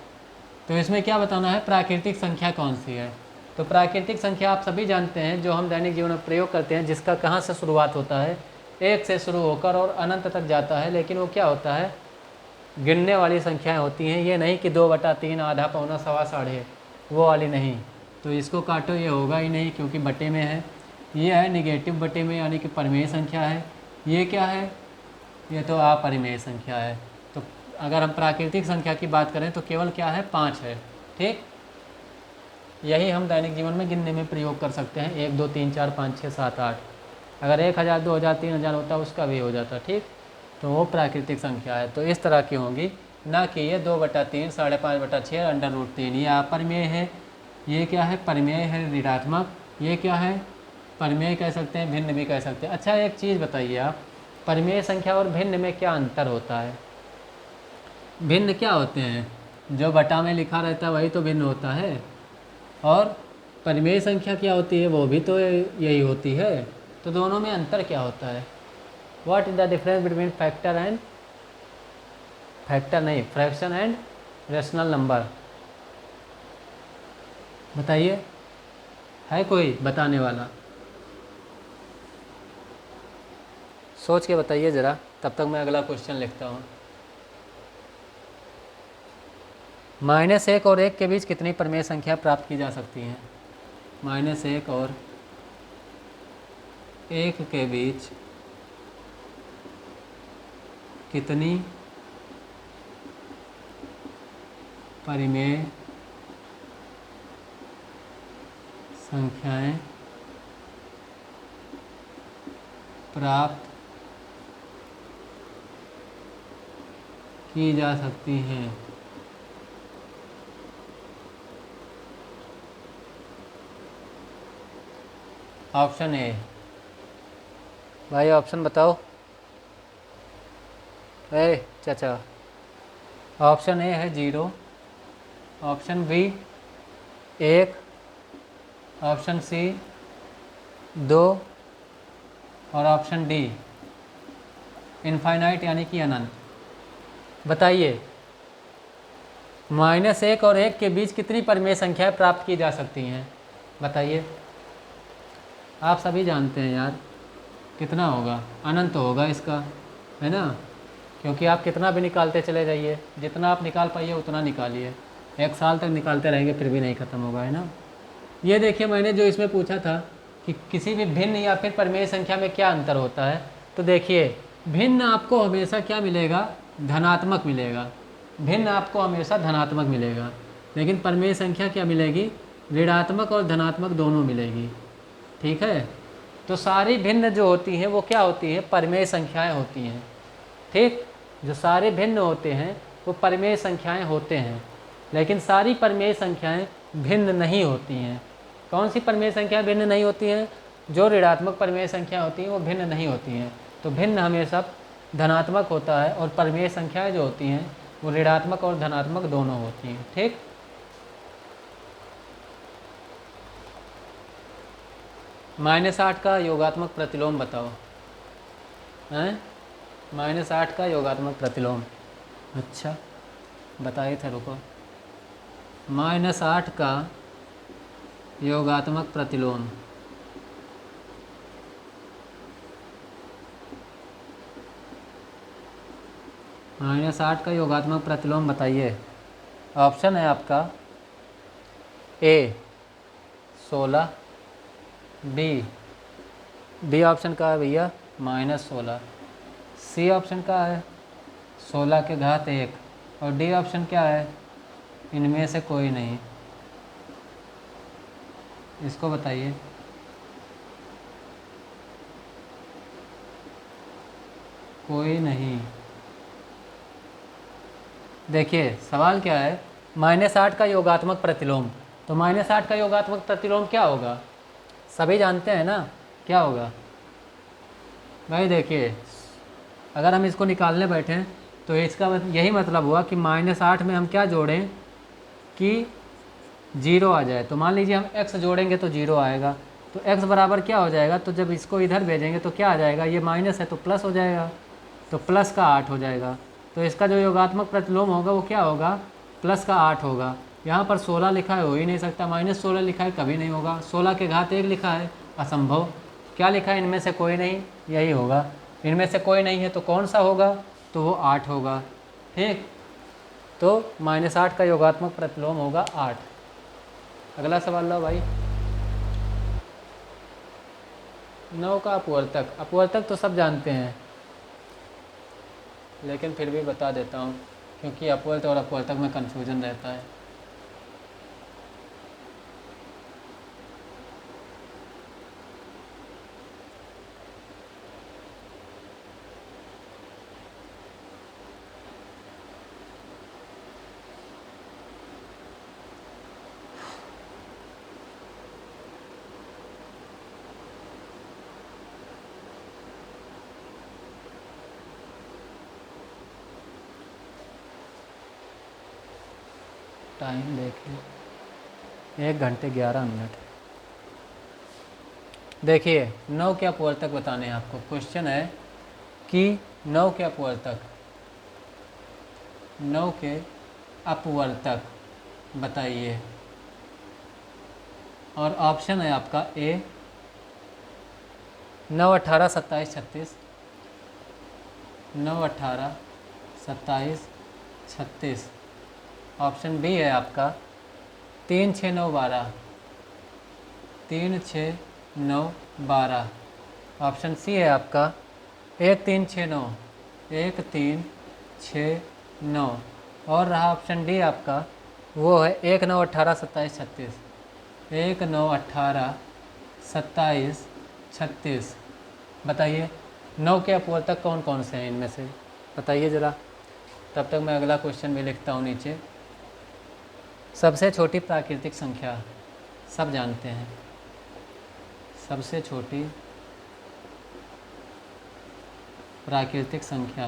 तो इसमें क्या बताना है, प्राकृतिक संख्या कौन सी है। तो प्राकृतिक संख्या आप सभी जानते हैं, जो हम दैनिक जीवन में प्रयोग करते हैं, जिसका कहाँ से शुरुआत होता है, 1 से शुरू होकर और अनंत तक जाता है। लेकिन वो क्या होता है, गिनने वाली संख्याएं होती हैं। ये नहीं कि 2/3, आधा, पौना, सवा, साढ़े, वो वाली नहीं। तो इसको काटो, ये होगा ही नहीं क्योंकि बटे में है। ये है निगेटिव बटे में, यानी कि परिमेय संख्या है। ये क्या है, ये तो अपरिमेय संख्या है। तो अगर हम प्राकृतिक संख्या की बात करें तो केवल क्या है, 5 है। ठीक, यही हम दैनिक जीवन में गिनने में प्रयोग कर सकते हैं। 1 2 3 4 5 6 7 8। अगर 1000 2000 3000 होता है उसका भी हो जाता। ठीक, तो वो प्राकृतिक संख्या है। तो इस तरह की होंगी, ना कि ये 2/3, 5.5/6, √3। ये अपरिमेय है। ये क्या है, परिमेय है, ऋणात्मक। ये क्या है, परिमेय कह सकते हैं, भिन्न भी कह सकते हैं। अच्छा, एक चीज़ बताइए आप, परिमेय संख्या और भिन्न में क्या अंतर होता है। भिन्न क्या होते हैं, जो बटा में लिखा रहता है वही तो भिन्न होता है। और परिमेय संख्या क्या होती है, वो भी तो यही होती है। तो दोनों में अंतर क्या होता है। What is the difference between factor and, factor नहीं, फ्रैक्शन एंड रेशनल नंबर, बताइए, है कोई बताने वाला। सोच के बताइए ज़रा, तब तक मैं अगला क्वेश्चन लिखता हूँ। -1 और 1 के बीच कितनी परिमेय संख्या प्राप्त की जा सकती हैं। -1 और 1 के बीच कितनी परिमेय संख्याएं प्राप्त की जा सकती हैं। ऑप्शन ए, भाई ऑप्शन बताओ। ए चाचा, ऑप्शन ए है 0, ऑप्शन बी 1, ऑप्शन सी 2 और ऑप्शन डी इनफाइनाइट यानी कि अनंत। बताइए, -1 और 1 के बीच कितनी परिमेय संख्याएं प्राप्त की जा सकती हैं, बताइए। आप सभी जानते हैं यार, कितना होगा, अनंत होगा इसका, है ना। क्योंकि आप कितना भी निकालते चले जाइए, जितना आप निकाल पाइए उतना निकालिए, 1 साल तक निकालते रहेंगे फिर भी नहीं ख़त्म होगा, है ना। ये देखिए, मैंने जो इसमें पूछा था कि किसी भी भिन्न या फिर परिमेय संख्या में क्या अंतर होता है, तो देखिए भिन्न आपको हमेशा क्या मिलेगा, धनात्मक मिलेगा। भिन्न आपको हमेशा धनात्मक मिलेगा, लेकिन परिमेय संख्या क्या मिलेगी, ऋणात्मक और धनात्मक दोनों मिलेगी। ठीक है, तो सारी भिन्न जो होती हैं वो क्या होती हैं, परिमेय संख्याएं होती हैं। ठीक, जो सारे भिन्न होते हैं वो परिमेय संख्याएं होते हैं, लेकिन सारी परिमेय संख्याएं भिन्न नहीं होती हैं। कौन सी परिमेय संख्याएं भिन्न नहीं होती हैं, जो ऋणात्मक परिमेय संख्या होती हैं वो भिन्न नहीं होती हैं। तो भिन्न हमेशा धनात्मक होता है, और परिमेय संख्याएं जो होती हैं वो ऋणात्मक और धनात्मक दोनों होती हैं। ठीक, -8 का योगात्मक प्रतिलोम बताओ, हैं, -8 का योगात्मक प्रतिलोम। अच्छा बताए थे, रुको। -8 का योगात्मक प्रतिलोम, -8 का योगात्मक प्रतिलोम बताइए। ऑप्शन है आपका ए 16, बी ऑप्शन का है भैया -16, सी ऑप्शन का है 16 के घात 1 और डी ऑप्शन क्या है, इनमें से कोई नहीं। इसको बताइए। कोई नहीं। देखिए सवाल क्या है, -8 का योगात्मक प्रतिलोम। तो -8 का योगात्मक प्रतिलोम क्या होगा, सभी जानते हैं ना क्या होगा भाई। देखिए अगर हम इसको निकालने बैठें तो इसका यही मतलब हुआ कि -8 में हम क्या जोड़ें कि 0 आ जाए। तो मान लीजिए हम x जोड़ेंगे तो 0 आएगा, तो x बराबर क्या हो जाएगा, तो जब इसको इधर भेजेंगे तो क्या आ जाएगा, ये माइनस है तो प्लस हो जाएगा, तो प्लस का 8 हो जाएगा। तो इसका जो योगात्मक प्रतिलोम होगा वो क्या होगा, प्लस का 8 होगा। यहाँ पर 16 लिखा है, हो ही नहीं सकता, -16 लिखा है, कभी नहीं होगा। 16 के घात 1 लिखा है, असंभव। क्या लिखा है, इनमें से कोई नहीं, यही होगा। इनमें से कोई नहीं है तो कौन सा होगा, तो वो 8 होगा। ठीक, तो -8 का योगात्मक प्रतिलोम होगा 8। अगला सवाल लो भाई। 9 का अपवर्तक। अपवर्तक तो सब जानते हैं, लेकिन फिर भी बता देता हूँ क्योंकि अपवर्त और अपवर्तक में कन्फ्यूजन रहता है। टाइम देखिए 1 घंटे 11 मिनट। देखिए 9 के अपवर्तक बताने हैं आपको। क्वेश्चन है कि 9 के अपवर्तक, 9 के अपवर्तक बताइए। और ऑप्शन है आपका ए 9, 18, 27, 36, 9, 18, 27, 36। ऑप्शन बी है आपका 3, 6, 9, 12, 3, 6, 9, 12। ऑप्शन सी है आपका 1, 3, 6, 9, 1, 3, 6, 9। और रहा ऑप्शन डी आपका, वो है 1, 9, 18, 27, 36, 1, 9, 18, 27, 36। बताइए 9 के अपवर्तक कौन कौन से हैं इनमें से, बताइए ज़रा। तब तक मैं अगला क्वेश्चन भी लिखता हूँ नीचे। सबसे छोटी प्राकृतिक संख्या, सब जानते हैं, सबसे छोटी प्राकृतिक संख्या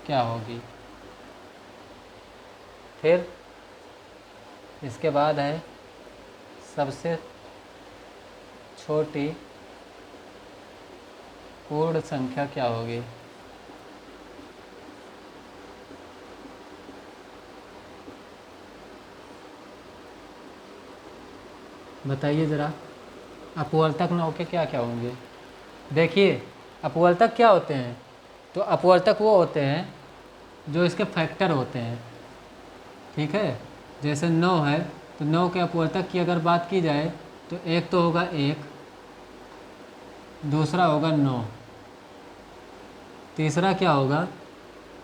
क्या होगी। फिर इसके बाद है सबसे छोटी पूर्ण संख्या क्या होगी। बताइए ज़रा। अपवर्तक 9 के क्या क्या होंगे। देखिए अपवर्तक क्या होते हैं, तो अपवर्तक वो होते हैं जो इसके फैक्टर होते हैं। ठीक है, जैसे 9 है तो 9 के अपवर्तक की अगर बात की जाए तो एक तो होगा 1, दूसरा होगा 9, तीसरा क्या होगा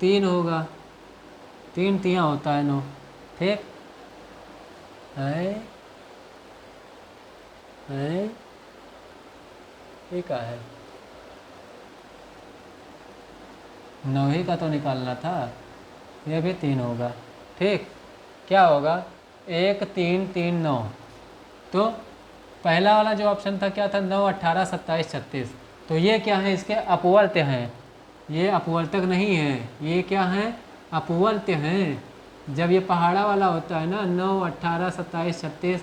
3 होगा, 3 तियाँ होता है 9। ठीक है, ठीक है, 9 ही का तो निकालना था, यह भी 3 होगा। ठीक, क्या होगा 1, 3, 3, 9। तो पहला वाला जो ऑप्शन था क्या था, 9, 18, 27, 36। तो ये क्या है, इसके अपवर्त्य हैं, ये अपवर्तक नहीं है, ये क्या है, अपवर्त्य हैं। जब ये पहाड़ा वाला होता है ना 9, 18, 27, 36,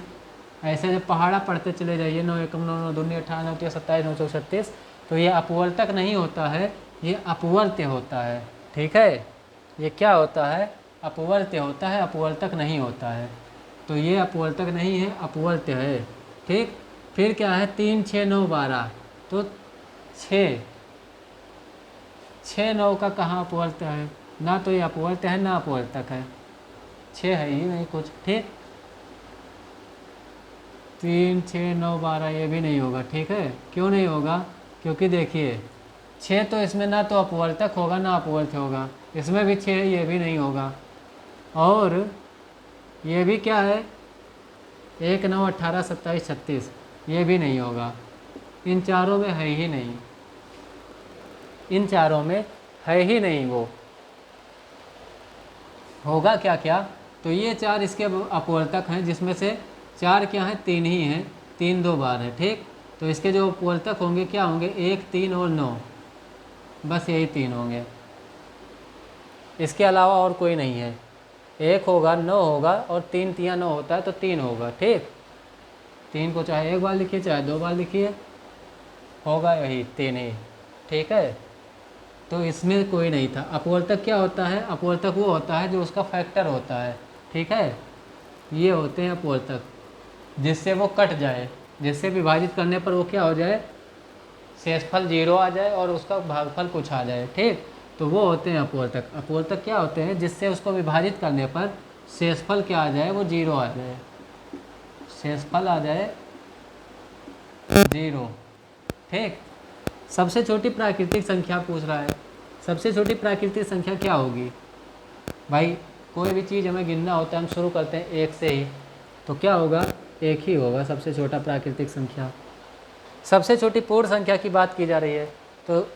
ऐसे जब पहाड़ा पढ़ते चले जाइए 9, 1, 9, 9, 2, 18, 9, 27, 9, 36, तो ये अपवर्तक नहीं होता है, ये अपवर्त्य होता है। ठीक है, ये क्या होता है, अपवर्त्य होता है, अपवर्तक नहीं होता है। तो ये अपवर्तक नहीं है, अपवर्त्य है। ठीक, फिर क्या है 3, 6, 9, 12। तो 6 6 9 का कहाँ अपवर्त है, ना तो ये अपवर्त है ना अपवर्तक है, 6 है ही नहीं कुछ। ठीक, 3 6 9 12 ये भी नहीं होगा। ठीक है, क्यों नहीं होगा, क्योंकि देखिए 6 तो इसमें ना तो अपवर्तक होगा ना अपवर्त होगा, इसमें भी 6 ये भी नहीं होगा, और ये भी क्या है 1 9 18 27 36 ये भी नहीं होगा। इन चारों में है ही नहीं, इन चारों में है ही नहीं। वो होगा क्या क्या, तो ये 4 इसके अपवर्तक हैं, जिसमें से 4 क्या हैं, 3 ही हैं, 3 2 बार है। ठीक, तो इसके जो अपवर्तक होंगे क्या होंगे, 1 3 और 9, बस यही 3 होंगे, इसके अलावा और कोई नहीं है। 1 होगा 9 होगा और 3 3 9 होता है तो 3 होगा। ठीक, 3 को चाहे एक बार लिखिए चाहे 2 बार लिखिए, होगा यही 3 ही। ठीक है, तो इसमें कोई नहीं था। अपवर्तक क्या होता है, अपवर्तक वो होता है जो उसका फैक्टर होता है। ठीक है, ये होते हैं अपवर्तक, जिससे वो कट जाए, जिससे विभाजित करने पर वो क्या हो जाए, शेषफल 0 आ जाए और उसका भागफल कुछ आ जाए। ठीक, तो वो होते हैं अपवर्तक। अपवर्तक क्या होते हैं, जिससे उसको विभाजित करने पर शेषफल क्या आ जाए, वो 0 आ जाए, शेषफल आ जाए 0। ठीक, सबसे छोटी प्राकृतिक संख्या पूछ रहा है, सबसे छोटी प्राकृतिक संख्या क्या होगी भाई, कोई भी चीज़ हमें गिनना होता है हम शुरू करते हैं 1 से ही, तो क्या होगा, 1 ही होगा सबसे छोटा प्राकृतिक संख्या। सबसे छोटी पूर्ण संख्या की बात की जा रही है, तो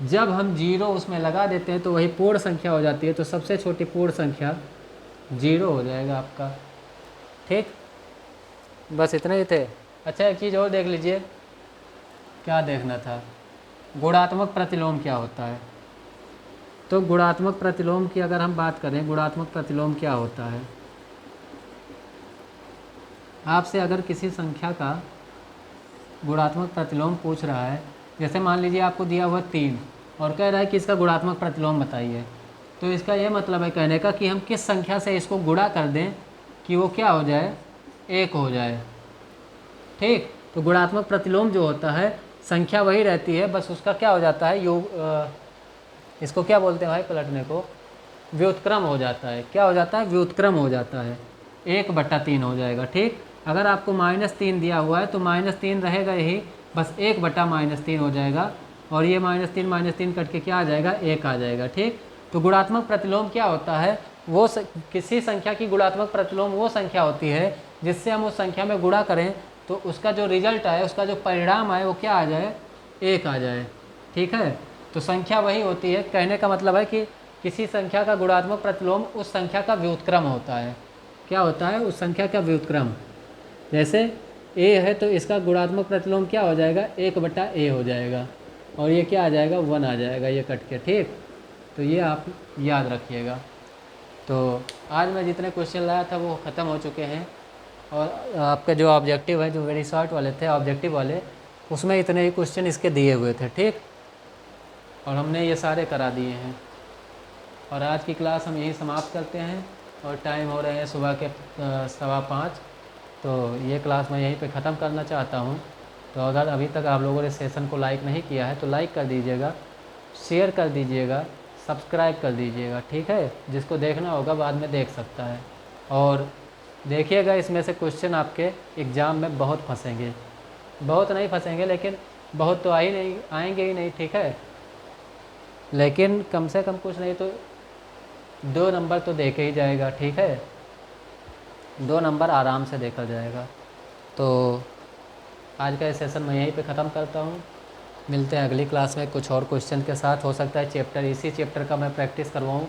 जब हम 0 उसमें लगा देते हैं तो वही पूर्ण संख्या हो जाती है, तो सबसे छोटी पूर्ण संख्या 0 हो जाएगा आपका। ठीक, बस इतने ही थे। अच्छा, एक चीज़ और देख लीजिए, क्या देखना था, गुणात्मक प्रतिलोम क्या होता है। तो गुणात्मक प्रतिलोम की अगर हम बात करें, गुणात्मक प्रतिलोम क्या होता है, आपसे अगर किसी संख्या का गुणात्मक प्रतिलोम पूछ रहा है, जैसे मान लीजिए आपको दिया हुआ 3 और कह रहा है कि इसका गुणात्मक प्रतिलोम बताइए, तो इसका ये मतलब है कहने का कि हम किस संख्या से इसको गुणा कर दें कि वो क्या हो जाए, 1 हो जाए। ठीक, तो गुणात्मक प्रतिलोम जो होता है संख्या वही रहती है, बस उसका क्या हो जाता है, योग, इसको क्या बोलते हैं भाई पलटने को, व्युत्क्रम हो जाता है। क्या हो जाता है, व्युत्क्रम हो जाता है, 1/3 हो जाएगा। ठीक, अगर आपको -3 दिया हुआ है तो -3 रहेगा यही, बस 1/-3 हो जाएगा, और ये -3 कट के क्या आ जाएगा, 1 आ जाएगा। ठीक, तो गुणात्मक प्रतिलोम क्या होता है, वो किसी संख्या की गुणात्मक प्रतिलोम वो संख्या होती है जिससे हम उस संख्या में गुणा करें तो उसका जो रिजल्ट आए, उसका जो परिणाम आए, वो क्या आ जाए, 1 आ जाए। ठीक है, तो संख्या वही होती है, कहने का मतलब है कि किसी संख्या का गुणात्मक प्रतिलोम उस संख्या का व्युत्क्रम होता है। क्या होता है, उस संख्या का व्युत्क्रम। जैसे a है तो इसका गुणात्मक प्रतिलोम क्या हो जाएगा, 1/a हो जाएगा, और ये क्या आ जाएगा, 1 आ जाएगा, ये कट के। ठीक, तो ये आप याद रखिएगा। तो आज मैं जितने क्वेश्चन लाया था वो ख़त्म हो चुके हैं, और आपके जो ऑब्जेक्टिव है, जो वेरी शॉर्ट वाले थे ऑब्जेक्टिव वाले, उसमें इतने ही क्वेश्चन इसके दिए हुए थे। ठीक, और हमने ये सारे करा दिए हैं, और आज की क्लास हम यहीं समाप्त करते हैं, और टाइम हो रहे हैं सुबह के 5:15, तो ये क्लास मैं यहीं पे ख़त्म करना चाहता हूँ। तो अगर अभी तक आप लोगों ने सेशन को लाइक नहीं किया है तो लाइक कर दीजिएगा, शेयर कर दीजिएगा, सब्सक्राइब कर दीजिएगा। ठीक है, जिसको देखना होगा बाद में देख सकता है, और देखिएगा इसमें से क्वेश्चन आपके एग्ज़ाम में बहुत फंसेंगे, बहुत नहीं फंसेंगे लेकिन बहुत तो आएंगे ही नहीं। ठीक है, लेकिन कम से कम कुछ नहीं तो 2 नंबर तो देखे ही जाएगा। ठीक है, 2 नंबर आराम से देखा जाएगा। तो आज का ये सेशन मैं यहीं पे ख़त्म करता हूँ, मिलते हैं अगली क्लास में कुछ और क्वेश्चन के साथ। हो सकता है चैप्टर, इसी चैप्टर का मैं प्रैक्टिस करवाऊँ,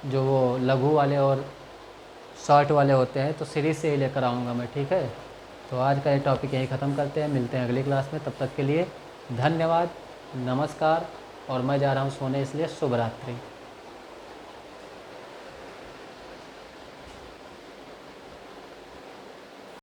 जो वो लघु वाले और शॉर्ट वाले होते हैं, तो सीरीज से ही लेकर आऊँगा मैं। ठीक है, तो आज का ये टॉपिक यहीं ख़त्म करते हैं, मिलते हैं अगली क्लास में। तब तक के लिए धन्यवाद, नमस्कार, और मैं जा रहा हूँ सोने, इसलिए शुभ रात्रि।